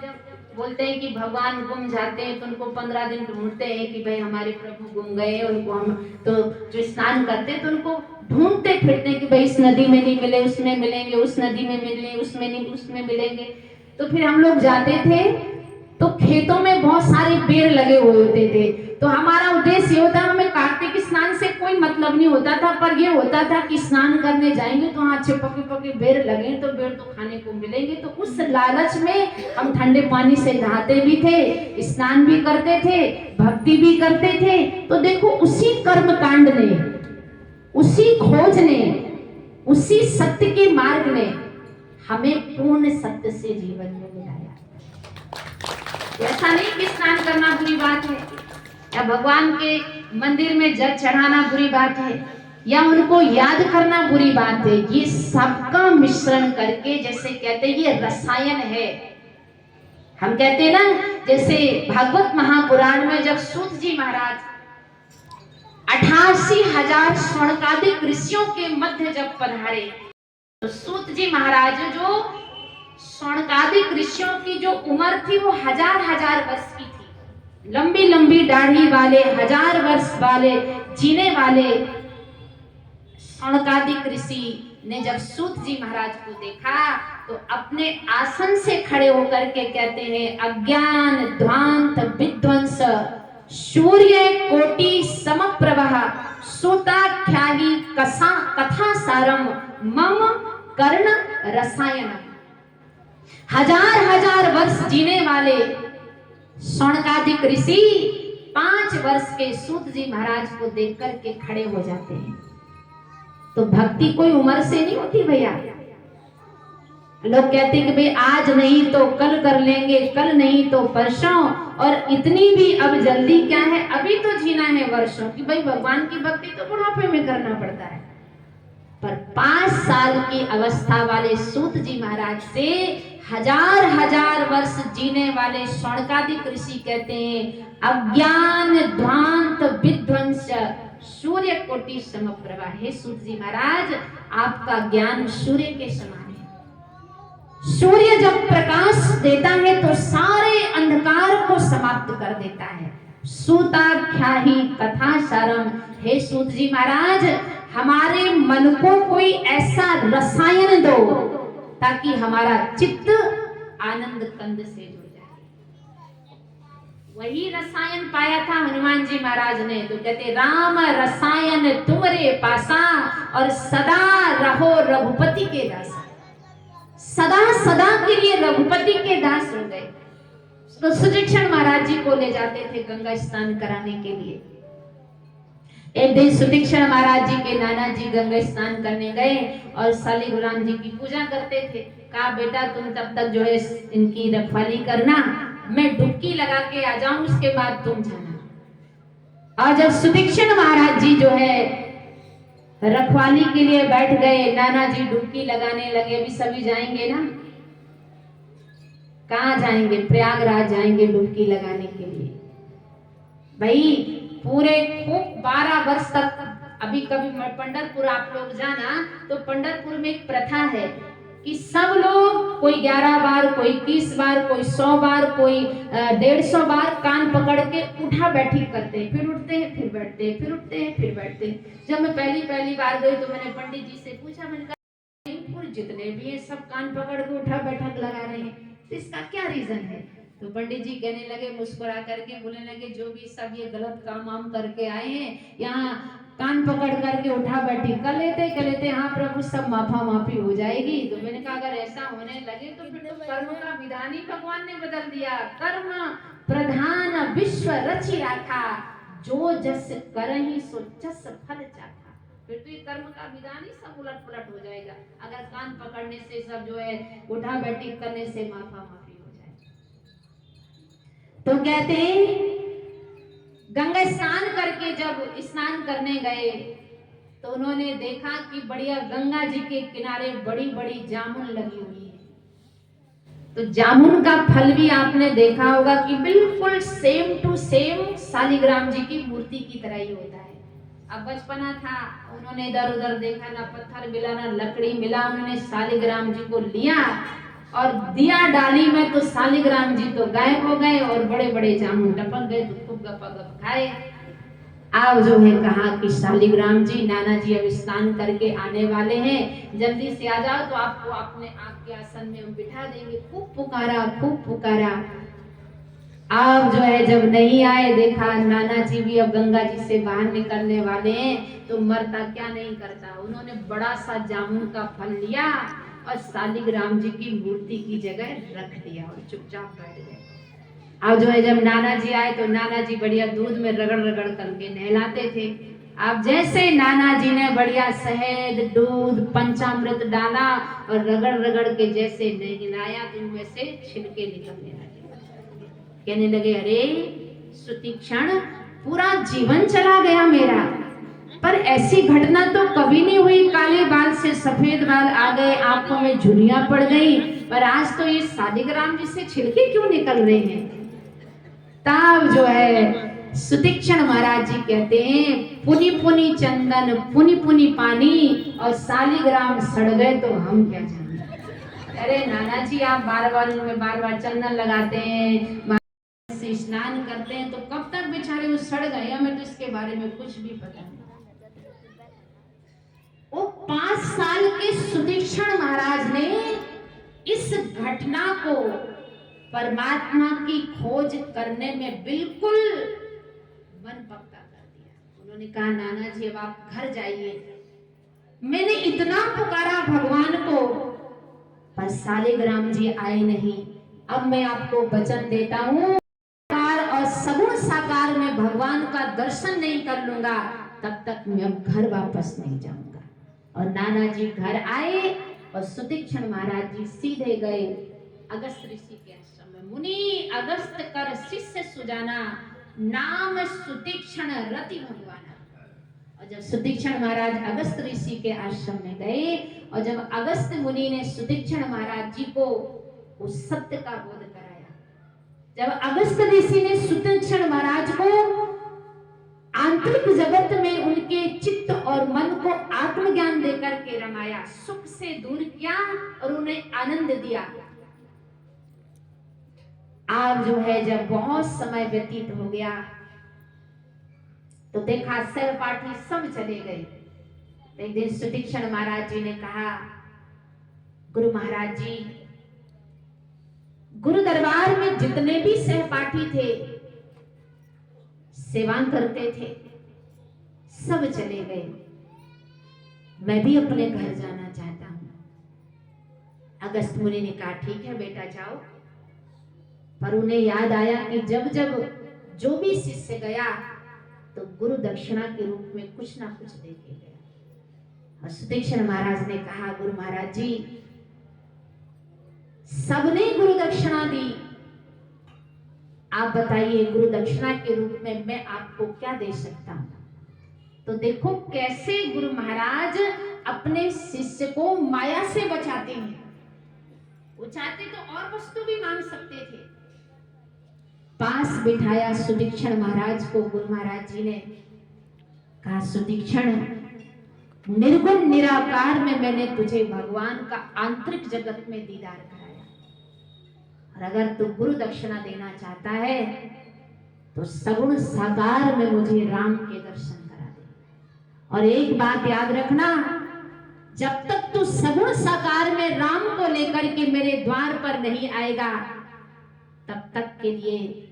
बोलते हैं कि भगवान गुम जाते हैं तो उनको 15 दिन ढूंढते हैं कि भाई हमारे प्रभु गुम गए, उनको हम तो जो स्नान करते हैं तो उनको ढूंढते फिरते हैं कि भाई इस नदी में नहीं मिले, उसमें मिलेंगे, उस नदी में मिले, उसमें नहीं, उसमें मिलेंगे। तो फिर हम लोग जाते थे तो खेतों में बहुत सारे पेड़ लगे हुए होते थे। तो हमारा उद्देश्य ये होता, हमें कार्तिक स्नान से कोई मतलब नहीं होता था, पर ये होता था कि स्नान करने जाएंगे तो वहाँ पके पके बेर लगे तो बेर तो खाने को मिलेंगे। तो उस लालच में हम ठंडे पानी से नहाते भी थे, स्नान भी करते थे, भक्ति भी करते थे। तो देखो उसी कर्म कांड ने, उसी खोज ने, उसी सत्य के मार्ग ने हमें पूर्ण सत्य से जीवन में मिलाया। ऐसा नहीं कि स्नान करना बुरी बात है या भगवान के मंदिर में जल चढ़ाना बुरी बात है या उनको याद करना बुरी बात है। ये सबका मिश्रण करके, जैसे कहते हैं ये रसायन है। हम कहते हैं ना, जैसे भागवत महापुराण में जब सूत जी महाराज 88,000 शौनकादिक ऋषियों के मध्य जब पधारे तो सूत जी महाराज जो शौनकादिक ऋषियों की जो उम्र थी वो 1000 वर्ष की थी, लंबी लंबी दाढ़ी वाले, 1000 वर्ष वाले जीने वाले शौनकादिक ऋषि ने जब सूत जी महाराज को देखा तो अपने आसन से खड़े होकर के कहते हैं, अज्ञान ध्वांत विध्वंस सूर्य कोटि समप्रभः सूताख्याहि कथा सारम मम कर्ण रसायन। 1000 वर्ष जीने वाले शौनकादिक ऋषि 5 वर्ष के सूत जी महाराज को देख करके खड़े हो जाते हैं। तो भक्ति कोई उम्र से नहीं होती भैया। लोग कहते हैं कि भाई आज नहीं तो कल कर लेंगे, कल नहीं तो परसों, और इतनी भी अब जल्दी क्या है, अभी तो जीना है वर्षों की। भाई भगवान की भक्ति तो बुढ़ापे में करना पड़ता है। पर 5 साल की अवस्था वाले सूत जी महाराज से 1000 वर्ष जीने वाले शौनकादिक ऋषि कहते हैं, अज्ञान ध्वांत विध्वंस सूर्य कोटि समप्रभा। हे सूत जी महाराज, आपका ज्ञान सूर्य के समान है। सूर्य जब प्रकाश देता है तो सारे अंधकार को समाप्त कर देता है। सूताख्याहि कथा सारम। हे सूत जी महाराज, हमारे मन को कोई ऐसा रसायन दो ताकि हमारा चित्त आनंद कंद से जुड़ जाए। वही रसायन पाया था हनुमान जी महाराज ने। तो कहते, राम रसायन तुमरे पासा और सदा रहो रघुपति के दासा। सदा सदा के लिए रघुपति के दास हो गए। तो सुतीक्षण महाराज जी को ले जाते थे गंगा स्नान कराने के लिए। एक दिन सुतीक्षण महाराज जी के नाना जी गंगा स्नान करने गए और शालिग्राम जी की पूजा करते थे। कहा, बेटा तुम तब तक जो है इनकी रखवाली करना, मैं डुबकी लगा के आ जाऊं, उसके बाद तुम जाना। और जब सुतीक्षण महाराज जी जो है रखवाली के लिए बैठ गए, नाना जी डुबकी लगाने लगे। अभी सभी जाएंगे ना, कहाँ जाएंगे? प्रयागराज जाएंगे डुबकी लगाने के लिए। भाई पूरे खूब 12 वर्ष तक, अभी कभी पंढरपुर आप लोग जाना तो पंढरपुर में एक प्रथा है कि सब लोग, कोई 11 बार, कोई 21 बार, कोई 100 बार, कोई 150 बार कान पकड़ के उठा बैठी करते हैं, फिर उठते हैं, फिर बैठते हैं, फिर उठते हैं, फिर बैठते हैं। जब मैं पहली बार गई तो मैंने पंडित जी से पूछा, मैंने कहा जितने भी हैं सब कान पकड़ के उठा बैठक लगा रहे हैं, तो इसका क्या रीजन है? तो पंडित जी कहने लगे, मुस्कुरा करके बोलने लगे, जो भी सब ये गलत काम वाम करके आए हैं, यहाँ कान पकड़ करके उठा बैठी कर लेते हाँ प्रभु सब माफा माफी हो जाएगी। तो मैंने कहा अगर ऐसा होने लगे तो फिर तो कर्म का विधान ही भगवान ने बदल दिया। कर्म प्रधान विश्व रचि राखा, जो जस करहि सो जस फल चाखा। फिर तो ये कर्म का विधान ही सब उलट पुलट हो जाएगा अगर कान पकड़ने से सब जो है उठा बैठी करने से माफा माफी हो जाए। तो कहते हैं गंगा स्नान करके जब स्नान करने गए तो उन्होंने देखा कि बढ़िया गंगा जी के किनारे बड़ी बड़ी जामुन लगी हुई है। तो जामुन का फल भी आपने देखा होगा कि बिल्कुल सेम टू सेम शालिग्राम जी की मूर्ति की तरह ही होता है। अब बचपना था, उन्होंने इधर उधर देखा, ना पत्थर मिला ना लकड़ी मिला, उन्होंने शालिग्राम जी को लिया और दिया डाली में, तो शालिग्राम जी तो गायब हो गए और बड़े बड़े जामुन टपक गए। तो खूब गप खाए। आप जो है कहा कि शालिग्राम जी, नाना जी अब स्नान करके आने वाले हैं, जल्दी से आ जाओ तो आपको अपने आपके आसन में हम बिठा देंगे। खूब पुकारा। आप जो है जब नहीं आए, देखा नाना जी भी अब गंगा जी से बाहर निकलने वाले हैं, तो मरता क्या नहीं करता, उन्होंने बड़ा सा जामुन का फल लिया और शालिग्राम जी की मूर्ति की जगह रख दिया और चुपचाप बैठ गए। अब जो है जब नाना जी आए तो नाना जी बढ़िया दूध में रगड़ रगड़ करके नहलाते थे। अब जैसे नाना जी ने बढ़िया शहद, दूध, पंचामृत डाला और रगड़ रगड़ के जैसे नहलाया तो उनमें से छिलके निकलने लगे। कहने लगे अरे सुतीक्षण, पूरा जीवन चला गया मेरा, पर ऐसी घटना तो कभी नहीं हुई। काले बाल से सफेद बाल आ गए, आंखों में झुर्रियां पड़ गई, पर आज तो ये शालिग्राम जी से छिलके क्यों निकल रहे हैं। तब जो है सुतीक्षण महाराज जी कहते हैं पुनी पुनी चंदन पुनी पुनी पानी और शालिग्राम सड़ गए तो हम क्या जाने। अरे नाना जी आप बार बार चंदन लगाते हैं, से स्नान करते हैं, तो कब तक बेचारे वो सड़ गए, हमें तो इसके बारे में कुछ भी पता नहीं। वो 5 साल के सुतीक्षण महाराज ने इस घटना को परमात्मा की खोज करने में बिल्कुल मन पक्का कर दिया। उन्होंने कहा नाना जी अब आप घर जाइए, मैंने इतना पुकारा भगवान को पर शालिग्राम जी आए नहीं। अब मैं आपको वचन देता हूँ और सगुण साकार में भगवान का दर्शन नहीं कर लूंगा तब तक मैं अब घर वापस नहीं जाऊंगा। और नाना जी घर आए और सुतीक्षण महाराज जी सीधे गए अगस्त ऋषि के आश्रम में। मुनि अगस्त कर शिष्य सुजाना, नाम सुतीक्षण रति भगवाना। और जब सुतीक्षण महाराज अगस्त ऋषि के आश्रम में गए और जब अगस्त मुनि ने सुतीक्षण महाराज जी को उस सत्य का बोध कराया, जब अगस्त ऋषि ने सुतीक्षण महाराज को आंतरिक जगत में उनके चित्त और मन को आत्मज्ञान देकर के रमाया, सुख से दूर किया और उन्हें आनंद दिया। आज जो है जब बहुत समय व्यतीत हो गया तो देखा सहपाठी सब चले गए। एक दिन सुतीक्षण महाराज जी ने कहा गुरु महाराज जी, गुरु दरबार में जितने भी सहपाठी थे, सेवा करते थे, सब चले गए। मैं भी अपने घर जाना चाहता हूं। अगस्त मुनि ने कहा ठीक है बेटा जाओ। पर उन्हें याद आया कि जब जब जो भी शिष्य गया तो गुरु दक्षिणा के रूप में कुछ ना कुछ दे के गया। और सुतीक्षण महाराज ने कहा गुरु महाराज जी, सबने गुरु दक्षिणा दी, आप बताइए गुरु दक्षिणा के रूप में मैं आपको क्या दे सकता हूं। तो देखो कैसे गुरु महाराज अपने शिष्य को माया से बचाते हैं। वो चाहते तो और वस्तु भी मांग सकते थे। पास बिठाया सुतीक्षण महाराज को गुरु महाराज जी ने कहा सुतीक्षण, निर्गुण निराकार में मैंने तुझे भगवान का आंतरिक जगत में दीदार कराया, और अगर तू गुरु दक्षिणा देना चाहता है तो सगुण साकार में मुझे राम के दर्शन करा दे। और एक बात याद रखना, जब तक तू सगुण साकार में राम को लेकर के मेरे द्वार पर नहीं आएगा तब तक के लिए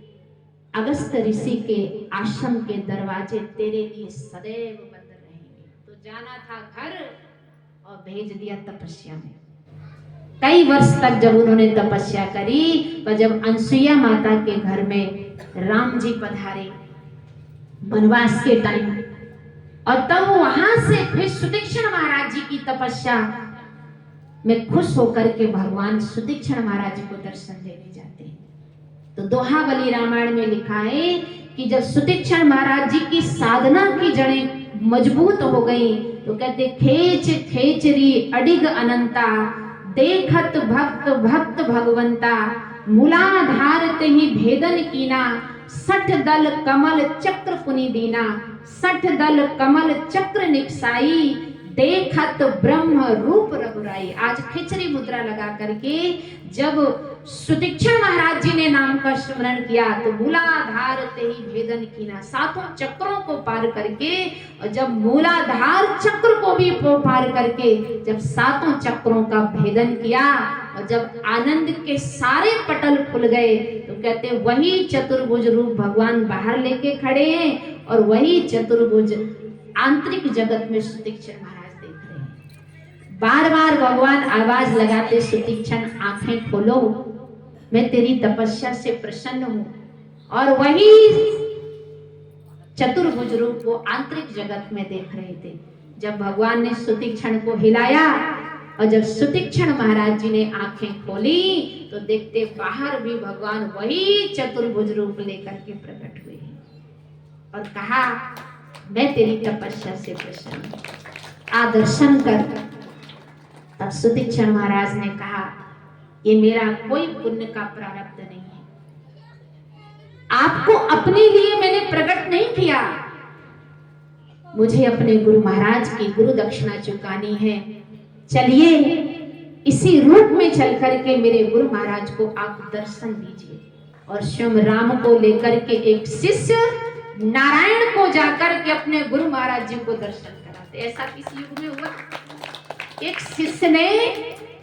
अगस्त ऋषि के आश्रम के दरवाजे तेरे लिए सदैव बंद रहेंगे। जाना था घर और भेज दिया तपस्या में। कई वर्ष तक जब उन्होंने तपस्या करी, और जब अनसुईया माता के घर में राम जी पधारे वनवास के टाइम, और तब वहां से फिर सुतीक्षण महाराज जी की तपस्या में खुश होकर के भगवान सुतीक्षण महाराज जी को दर्शन देने जाते हैं। तो दोहावली रामायण में लिखा है कि जब सुतीक्षण महाराज जी की साधना की जड़ें मजबूत हो गई, तो कहते खेच खेचरी अडिग अनंता, देखत भक्त भक्त भगवंता, मूलाधार ते ही भेदन कीना, 60 दल कमल चक्र पुनि दीना, 60 दल कमल चक्र निकसाई, देखत ब्रह्म रूप रघुराई। आज खिचड़ी मुद्रा लगा करके जब सुतीक्षण महाराज जी ने नाम का स्मरण किया, तो मूलाधार ते ही भेदन कीना, 7 चक्रों को पार करके, और जब मूलाधार चक्र को भी पार करके जब 7 चक्रों का भेदन किया, और जब आनंद के सारे पटल खुल गए, तो कहते वही चतुर्भुज रूप भगवान बाहर लेके खड़े हैं, और वही चतुर्भुज आंतरिक जगत में सुतीक्षण महाराज देख रहे हैं। बार बार भगवान आवाज लगाते, सुतीक्षण आंखें खोलो, मैं तेरी तपस्या से प्रसन्न हूं। और वही चतुर्भुज रूप वो आंतरिक जगत में देख रहे थे। जब भगवान ने सुतीक्षण को हिलाया, और जब सुतीक्षण महाराज जी ने आंखें खोली, तो देखते बाहर भी भगवान वही चतुर्भुज रूप लेकर के प्रकट हुए और कहा मैं तेरी तपस्या से प्रसन्न हूं, आ दर्शन कर। तब सुतीक्षण महाराज ने कहा ये मेरा कोई पुण्य का प्रारब्ध नहीं है, आपको अपने लिए मैंने प्रकट नहीं किया, मुझे अपने गुरु महाराज की गुरु दक्षिणा चुकानी है। चलिए इसी रूप में चल करके मेरे गुरु महाराज को आप दर्शन दीजिए। और स्वयं राम को लेकर के एक शिष्य नारायण को जाकर के अपने गुरु महाराज जी को दर्शन कराते। ऐसा किसी युग में हुआ? एक शिष्य ने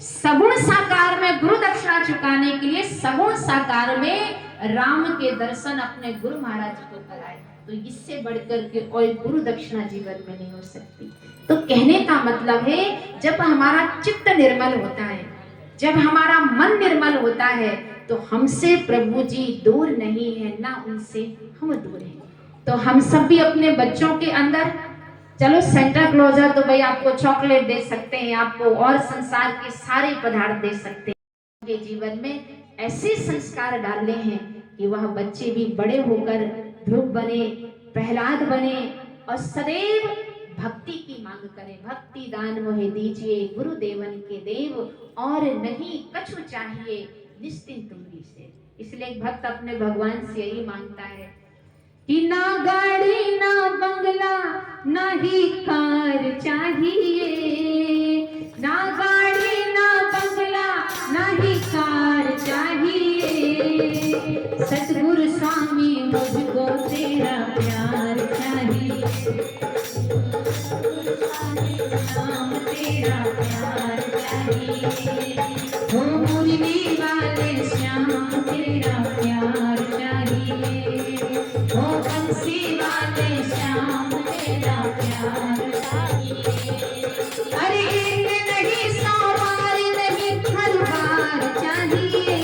सगुण साकार में गुरु दक्षिणा चुकाने के लिए सगुण साकार में राम के दर्शन अपने गुरु महाराज को कराए। तो इससे बढ़कर के और गुरु दक्षिणा जीवन में नहीं हो सकती। तो कहने का मतलब है जब हमारा चित्त निर्मल होता है, जब हमारा मन निर्मल होता है, तो हमसे प्रभु जी दूर नहीं है, ना उनसे हम दूर हैं। तो हम सब भी अपने बच्चों के अंदर, चलो सेंटा क्लॉज है तो भाई आपको चॉकलेट दे सकते हैं, आपको और संसार के सारे पदार्थ दे सकते हैं। के जीवन में ऐसे संस्कार डालने हैं कि वह बच्चे भी बड़े होकर ध्रुव बने, प्रहलाद बने और सदैव भक्ति की मांग करें। भक्ति दान मोहे दीजिए गुरुदेवन के देव, और नहीं कछु चाहिए निश्चिंत तुमरी से। इसलिए एक भक्त अपने भगवान से यही मांगता है कि ना गाड़ी ना बंगला ना ही कार चाहिए, ना गाड़ी ना बंगला ना ही कार चाहिए, सतगुरु स्वामी मुझको तेरा प्यार चाहिए, नाम तेरा प्यार चाहिए, हो मुरली वाले श्याम तेरा प्यार चाहिए, हो बंसी वाले श्याम तेरा प्यार चाहिए। अरे एक नहीं सवार नहीं हर बार चाहिए,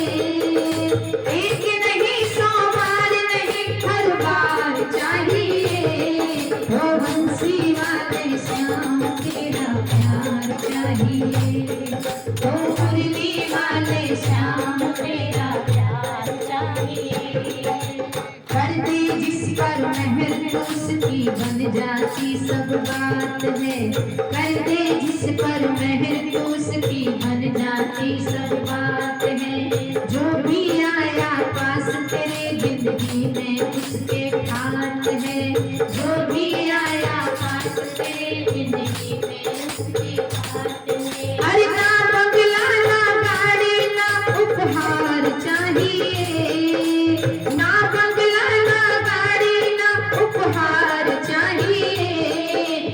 एक नहीं सवार नहीं हर बार चाहिए, हो बंसी वाले श्याम तेरा प्यार चाहिए, हो मुरली वाले श्याम तेरा प्यार चाहिए। कर दे जिस पर मेहर उसकी बन जाती सब बात है, कर दे जिस पर मेहर उसकी बन जाती सब बात है, जो भी आया पास तेरे जिंदगी में उसके हाथ है, जो भी आया पास तेरे जिंदगी में उसके हाथ है। अरे ना बंगला ना गाड़ी ना उपहार चाहिए, ना बंगला ना गाड़ी ना उपहार चाहिए,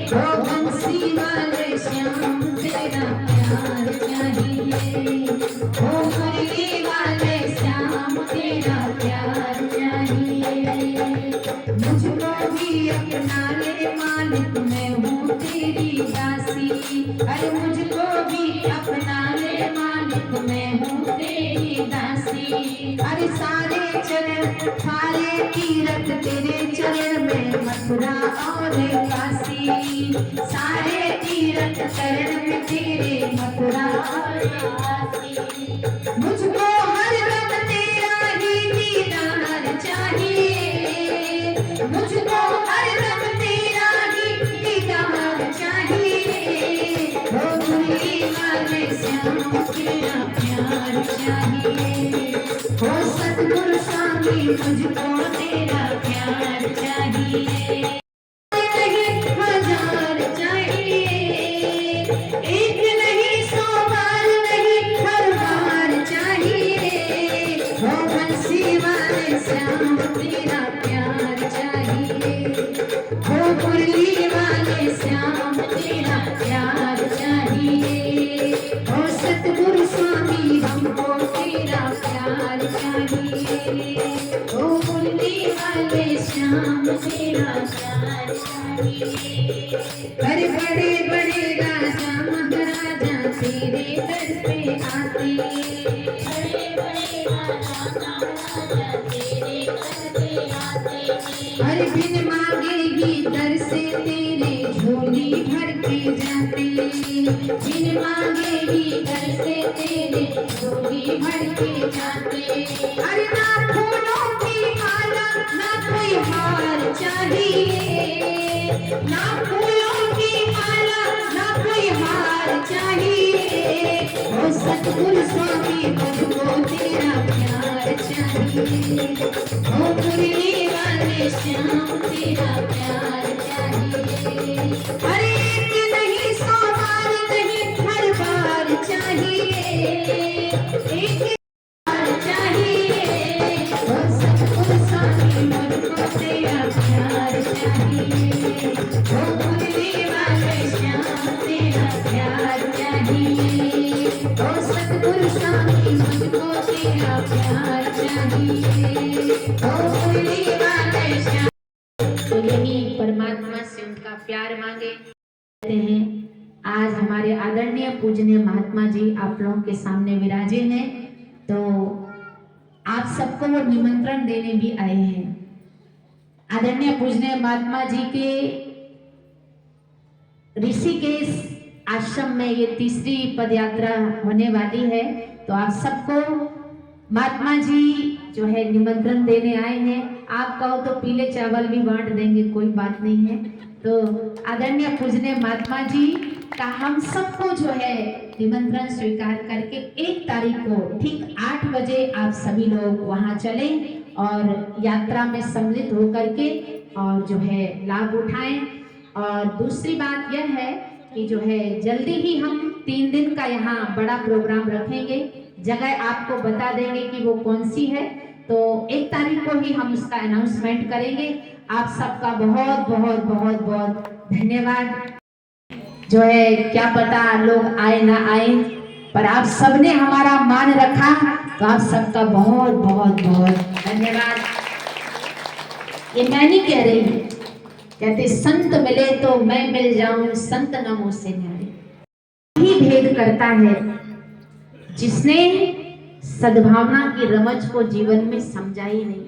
हो बंसी वाले श्याम तेरा प्यार चाहिए, हो मुरली वाले श्याम तेरा प्यार चाहिए। मुझको भी अपना ले मालिक मैं हूँ तेरी अरे सारे चरण सारे तीरथ तेरे चरण में, मथुरा और काशी। सारे तीरथ चरण में तेरे, मथुरा और काशी। मुझको हर रब तेरा ही दीदार चाहिए, मुझको हर रब तेरा ही दीदार चाहिए। हो मुरली वाले श्याम तेरा प्यार चाहिए, हो सतगुरु स्वामी मुझको तेरा प्यार चाहिए। नहीं हजार चाहिए, एक नहीं 100 बार नहीं हर बार चाहिए। हो बंसी वाले श्याम तेरा प्यार चाहिए, हो मुरली वाले श्याम तेरा प्यार चाहिए। हो सतगुरु स्वामी हमको तेरा प्यार चाहिए, हो मुरली वाले श्याम तेरा प्यार चाहिए। बड़े बड़े बड़े राजा महाराजा तेरे दर पे आते, बड़े बड़े राजा महाराजा तेरे दर पे आते। हर बिन मांगे ही दर से तेरे झोली भर के जाते, बिन मांगे ही दर से तेरे झोली भर के जाते। अरे ना फूलों की माला ना कोई हार चाहिए, ना फूलों की माला ना कोई हार चाहिए। हो सतगुरु स्वामी मुझको तेरा प्यार चाहिए, हो मुरली वाले श्याम तेरा प्यार चाहिए। अरे एक नहीं 100 बार नहीं हर बार चाहिए, एक बार चाहिए। हो सतगुरु स्वामी मुझको तेरा प्यार चाहिए, हो मुरली वाले श्याम तेरा प्यार चाहिए। हो सतगुरु स्वामी मुझको तेरा प्यार चाहिए, हो मुरली वाले श्याम। तो यही परमात्मा से उनका प्यार मांगे। कहते हैं आज हमारे आदरणीय पूजनीय महात्मा जी आप लोगों के सामने विराजे हैं, तो आप सबको वो निमंत्रण देने भी आए हैं। आदरणीय पूजनीय महात्मा जी के ऋषिकेश आश्रम में ये तीसरी पदयात्रा होने वाली है, तो आप सबको महात्मा जी जो है निमंत्रण देने आए हैं। आप कहो तो पीले चावल भी बांट देंगे, कोई बात नहीं है। तो आदरणीय पूजनीय महात्मा जी का हम सबको जो है निमंत्रण स्वीकार करके 1 तारीख को ठीक 8 बजे आप सभी लोग वहां चलें और यात्रा में सम्मिलित होकर के और जो है लाभ उठाएं। और दूसरी बात यह है कि जो है जल्दी ही हम 3 दिन का यहाँ बड़ा प्रोग्राम रखेंगे। जगह आपको बता देंगे कि वो कौन सी है, तो 1 तारीख को ही हम उसका अनाउंसमेंट करेंगे। आप सबका बहुत बहुत बहुत बहुत धन्यवाद। जो है क्या पता लोग आए ना आए, पर आप सबने हमारा मान रखा, तो आप सबका बहुत बहुत बहुत धन्यवाद। ये मैं नहीं कह रही, कहते संत मिले तो मैं मिल जाऊं, संत न मुझसे न्यारे। यही भेद करता है जिसने सद्भावना की रमज को जीवन में समझा ही नहीं।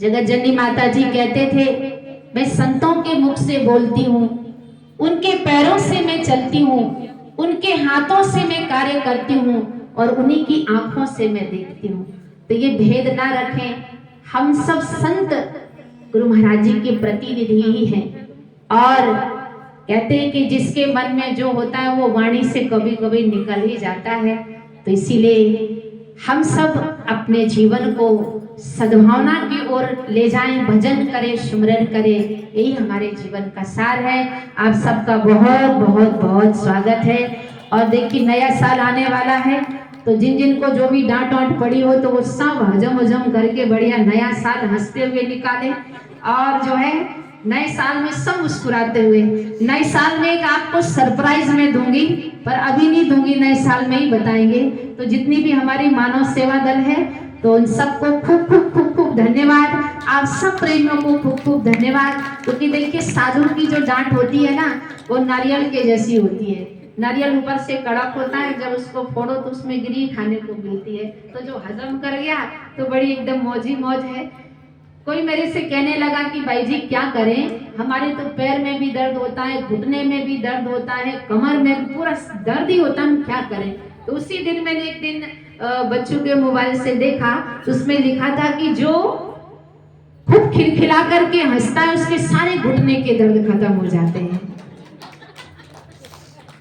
जगत जननी माता जी कहते थे, मैं संतों के मुख से बोलती हूँ, उनके पैरों से मैं चलती हूँ, उनके हाथों से मैं कार्य करती हूँ और उन्हीं की आंखों से मैं देखती हूँ। तो ये भेद ना रखें, हम सब संत गुरु महाराज जी के प्रतिनिधि ही हैं। और कहते हैं कि जिसके मन में जो होता है वो वाणी से कभी कभी निकल ही जाता है। तो इसीलिए हम सब अपने जीवन को सद्भावना की ओर ले जाएं, भजन करें, सुमरन करें, यही हमारे जीवन का सार है। आप सबका बहुत बहुत बहुत स्वागत है। और देखिए नया साल आने वाला है, तो जिन जिन को जो भी डांट वांट पड़ी हो तो वो सब हजम करके बढ़िया नया साल हंसते हुए निकालें। और जो है नए साल में सब मुस्कुराते हुए, नए साल में एक आपको सरप्राइज में दूंगी, पर अभी नहीं दूंगी, नए साल में ही बताएंगे। तो जितनी भी हमारी मानव सेवा दल है, तो उन सबको खूब खूब खूब खूब धन्यवाद। आप सब प्रेमियों को खूब खूब धन्यवाद। क्योंकि देखिए साधु की जो डांट होती है ना, वो नारियल के जैसी होती है। नारियल ऊपर से कड़क होता है, जब उसको फोड़ो तो उसमें गिरी खाने को मिलती है। तो जो हजम कर गया तो बड़ी एकदम मौजी मौज है। कोई मेरे से कहने लगा कि भाई जी क्या करें, हमारे तो पैर में भी दर्द होता है, घुटने में भी दर्द होता है, कमर में भी पूरा दर्द ही होता है, हम क्या करें। तो उसी दिन मैंने एक दिन बच्चों के मोबाइल से देखा, उसमें लिखा था कि जो खूब खिलखिला करके हंसता है उसके सारे घुटने के दर्द खत्म हो जाते हैं।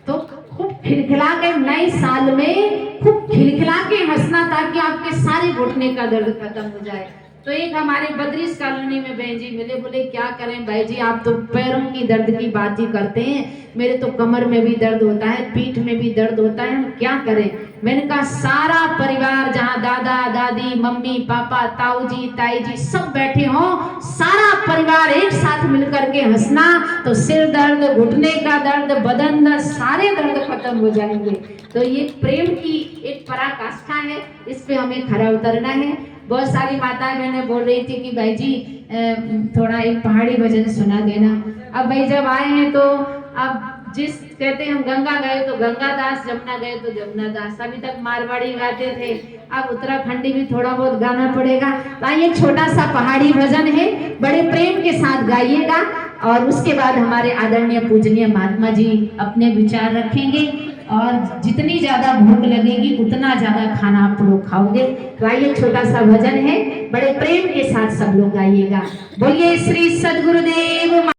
तो खूब खिलखिला के नए साल में खूब खिलखिला के हंसना ताकि आपके सारे घुटने का दर्द खत्म हो जाए। तो एक हमारे बद्रीस कॉलोनी में बहन जी मिले, बोले क्या करें भाई जी, आप तो पैरों की दर्द की बात ही करते हैं, मेरे तो कमर में भी दर्द होता है, पीठ में भी दर्द होता है, हम क्या करें। मैंने कहा सारा परिवार, जहाँ दादा दादी मम्मी पापा ताऊ जी ताई जी सब बैठे हों, सारा परिवार एक साथ मिलकर के हंसना तो सिर दर्द, घुटने का दर्द, बदन दर्द, सारे दर्द खत्म हो जाएंगे। तो ये प्रेम की एक पराकाष्ठा है, इस पे हमें खरा उतरना है। बहुत सारी माताएं बहनें बोल रही थी कि भाई जी थोड़ा एक पहाड़ी भजन सुना देना। अब भाई जब आए हैं तो अब जिस कहते हैं हम गंगा गए तो गंगा दास, जमुना गए तो जमुना दास। अभी तक मारवाड़ी गाते थे, अब उत्तराखंडी भी थोड़ा बहुत गाना पड़ेगा। तो ये छोटा सा पहाड़ी भजन है, बड़े प्रेम के साथ गाइएगा और उसके बाद हमारे आदरणीय पूजनीय महात्मा जी अपने विचार रखेंगे और जितनी ज्यादा भूख लगेगी उतना ज्यादा खाना आप लोग खाओगे। तो आइए छोटा सा भजन है, बड़े प्रेम के साथ सब लोग गाइएगा। बोलिए श्री सद्गुरुदेव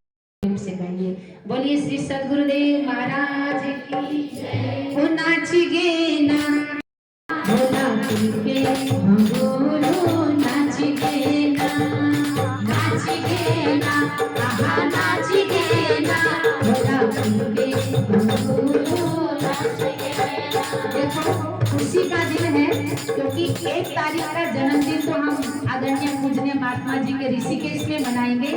से गाइए, बोलिए श्री सद्गुरुदेव महाराज की जय। हो नाचिए ना भोला के भगोलो, नाचिए ना नाचिए ना, आहा नाचिए ना भोला के भगोलो। देखो खुशी का दिन है क्योंकि 1 तारीख का जन्मदिन तो हम आदरणीय पूजनीय महात्मा जी के ऋषिकेश में मनाएंगे।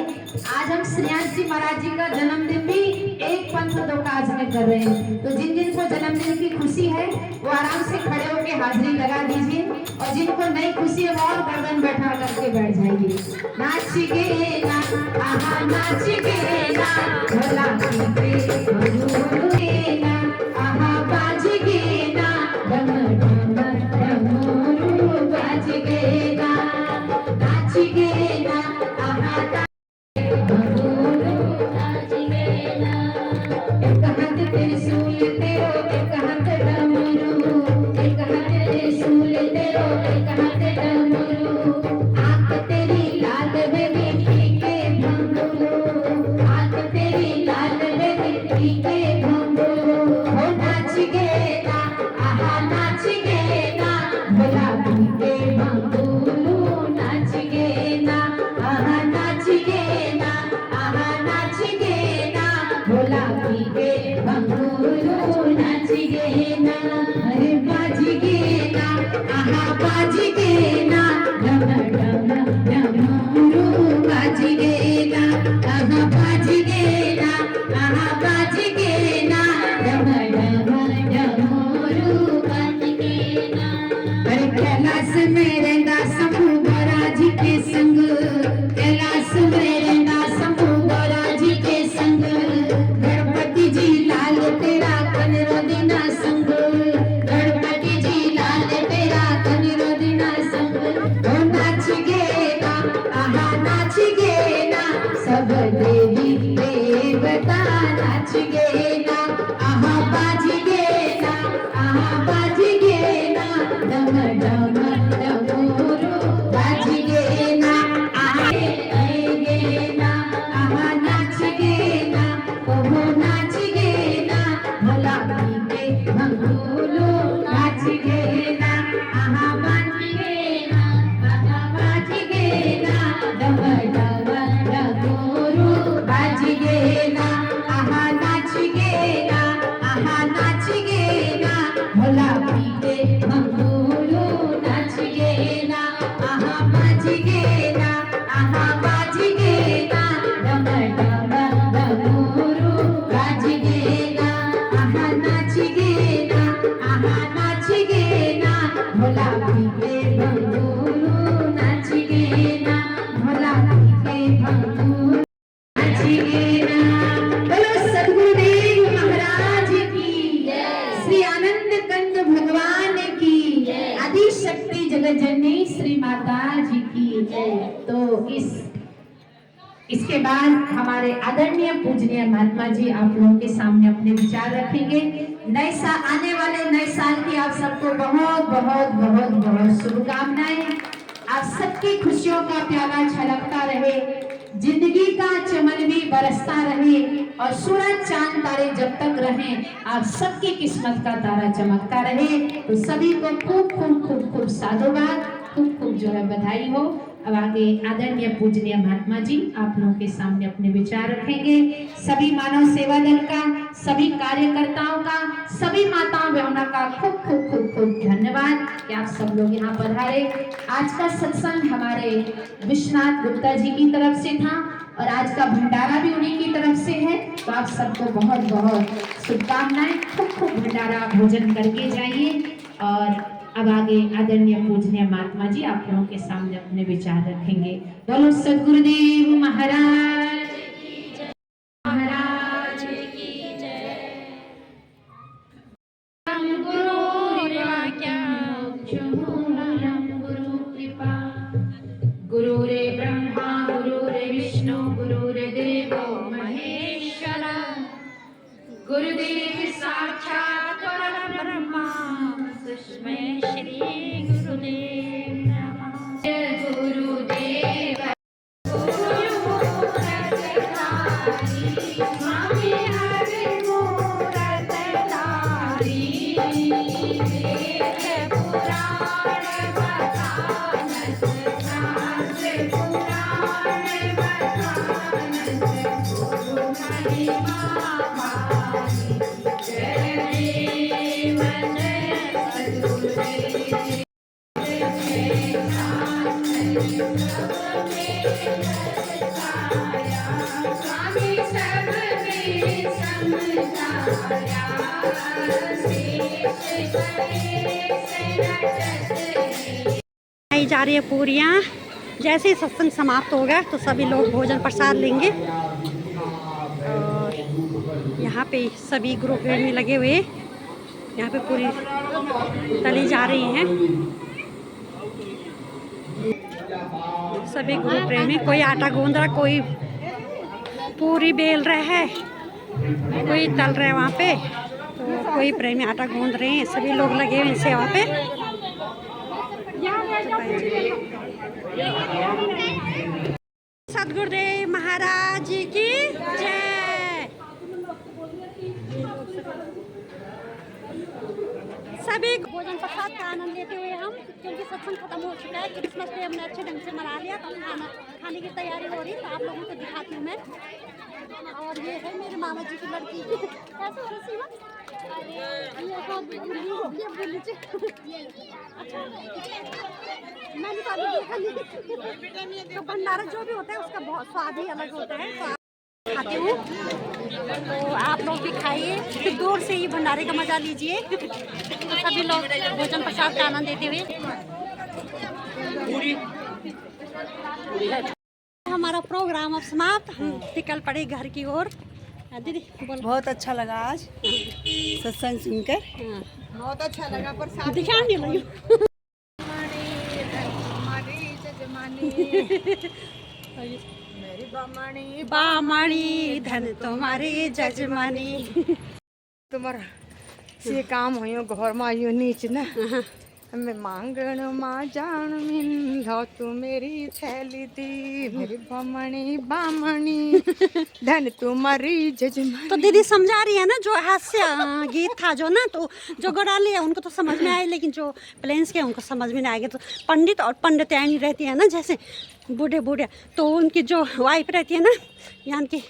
आज हम श्रेयांश जी महाराज जी का जन्मदिन भी 1 पंथ 2 काज में कर रहे हैं। तो जिन जिन को जन्मदिन की खुशी है वो आराम से खड़े होकर हाजिरी लगा दीजिए और जिनको नहीं खुशी है वो और गर्दन बैठा करके बैठ जाइए। नाचिए ना आहा नाचिए ना भोला के ना आहा बाजिए ना डम डम डमरू बाजिए ना नाचिए ना आहा तो इसके बाद हमारे आदरणीय पूजनीय महात्मा जी आप लोगों के सामने अपने विचार रखेंगे। आने वाले नए साल की आप सबको बहुत बहुत बहुत बहुत शुभकामनाएं। आप सबकी खुशियों का प्याला छलकता रहे, जिंदगी का चमन भी बरसता रहे और सूरज चांद तारे जब तक रहें आप सबकी किस्मत का तारा चमकता रहे। तो सभी को खूब खूब खूब खूब साधुवाद, खूब खूब जो है बधाई हो। अब आगे आदरणीय पूजनीय महात्मा जी आप लोगों के सामने अपने विचार रखेंगे। सभी मानव सेवा दल का, सभी कार्यकर्ताओं का, सभी माताओं बहनों का खूब खूब खूब खूब धन्यवाद कि आप सब लोग यहाँ पधारे। आज का सत्संग हमारे विश्वनाथ गुप्ता जी की तरफ से था और आज का भंडारा भी उन्हीं की तरफ से है। तो आप सबको बहुत बहुत शुभकामनाएं। खूब खूब भंडारा भोजन करके जाइए। और अब आगे आदरणीय पूजनीय महात्मा जी आप लोगों के सामने अपने विचार रखेंगे। बोलो सद्गुरुदेव महाराज की जय। गुरुरे ब्रह्मा गुरुरे विष्णु गुरुर्देवो महेश्वर, गुरुदेव साक्षात् परब्रह्म तस्मै श्री गुरुदेव नमः। जय गुरुदेव स्वामी हरि मूरत धारी, वेद पुराण बखानत शास्त्र पुराण बखानत, गुरु महिमा भारी। जय देव जय सद्गुरुदेव स्वामी सबने समझाया, खाई जा रही है पूरियाँ। जैसे ही सत्संग समाप्त होगा तो सभी लोग भोजन प्रसाद लेंगे। और यहाँ पे सभी ग्रुप में लगे हुए, यहाँ पे पूरी तली जा रही हैं। सभी ग्रुप में कोई आटा गूंद रहा, कोई पूरी बेल रहा है, कोई तल रहा है वहाँ पे, तो कोई प्रेमी आटा गूंद रहे हैं। सभी लोग लगे हुए हैं सेवा पे। सद्गुरुदेव महाराज की जय। सभी भोजन प्रसाद का आनंद लेते हुए हम, क्योंकि सत्संग खत्म हो चुका है, क्रिसमस डे हमने अच्छे ढंग से मना लिया, तो खाने की तैयारी हो रही, तो आप लोगों को दिखाती हूँ मैं। और ये है मेरे मामा जी की लड़की। कैसे हो रही सीमा? ये बुल्ली अच्छा, मैंने तो अभी देखा नहीं। तो भंडारा जो भी होता है उसका बहुत स्वाद ही अलग होता है। तो खाती हूँ, तो आप लोग भी खाइए, फिर दूर से ही भंडारे का मजा लीजिए। तो सभी लोग भोजन प्रसाद का आनंद देते हुए हमारा प्रोग्राम अब समाप्त। हम निकल पड़े घर की ओर। दीदी बोलो। बहुत अच्छा लगा आज सत्संग सुनकर। बहुत अच्छा लगा, पर दिखा नहीं लगी। मेरी बामणी बामणी धन तुम्हारी जजमानी। तुम्हारा से काम हो घर में आयो नीच ना, मैं मांगण माँ जान मिल तू मेरी थैली दी, मेरी बामणी बामणी धन तुम्हारी जजमानी। तो दीदी समझा रही है ना, जो हास्य गीत था जो ना, तो जो गड़ाली है उनको तो समझ में आए, लेकिन जो प्लेन्स के उनको समझ में नहीं आएगा। तो पंडित और पंडितानी रहती है ना, जैसे बूढ़े बूढ़े, तो उनकी जो वाइफ रहती है ना, यानी कि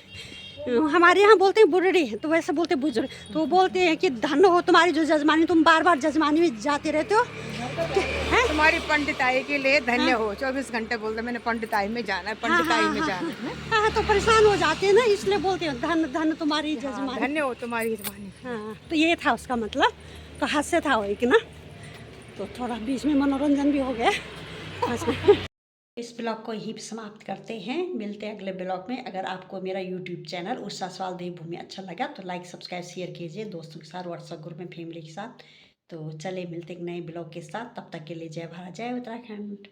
हमारे यहाँ बोलते हैं बुढ़ड़ी, तो वैसे बोलते बुजुर्ग, तो वो बोलते हैं कि धन हो तुम्हारी जो जजमानी, तुम बार बार जजमानी में जाते रहते हो। तुम्हारी पंडिताई के लिए धन्य हो। 24 घंटे बोलते मैंने पंडिताई में जाना है, पंडिताई में जाना है। हाँ, तो परेशान हो जाते हैं ना, इसलिए बोलते हैं धन धन तुम्हारी जजमानी, धन्य हो तुम्हारी जजमानी। हाँ, तो ये था उसका मतलब। तो हास्य था वो एक ना, तो थोड़ा बीच में मनोरंजन भी हो गया। इस ब्लॉग को यहीं समाप्त करते हैं, मिलते हैं अगले ब्लॉग में। अगर आपको मेरा यूट्यूब चैनल उषा सवाल देवभूमि अच्छा लगा तो लाइक सब्सक्राइब शेयर कीजिए दोस्तों के साथ, व्हाट्सएप ग्रुप में, फैमिली के साथ। तो चले मिलते एक नए ब्लॉग के साथ, तब तक के लिए जय भारत जय उत्तराखंड।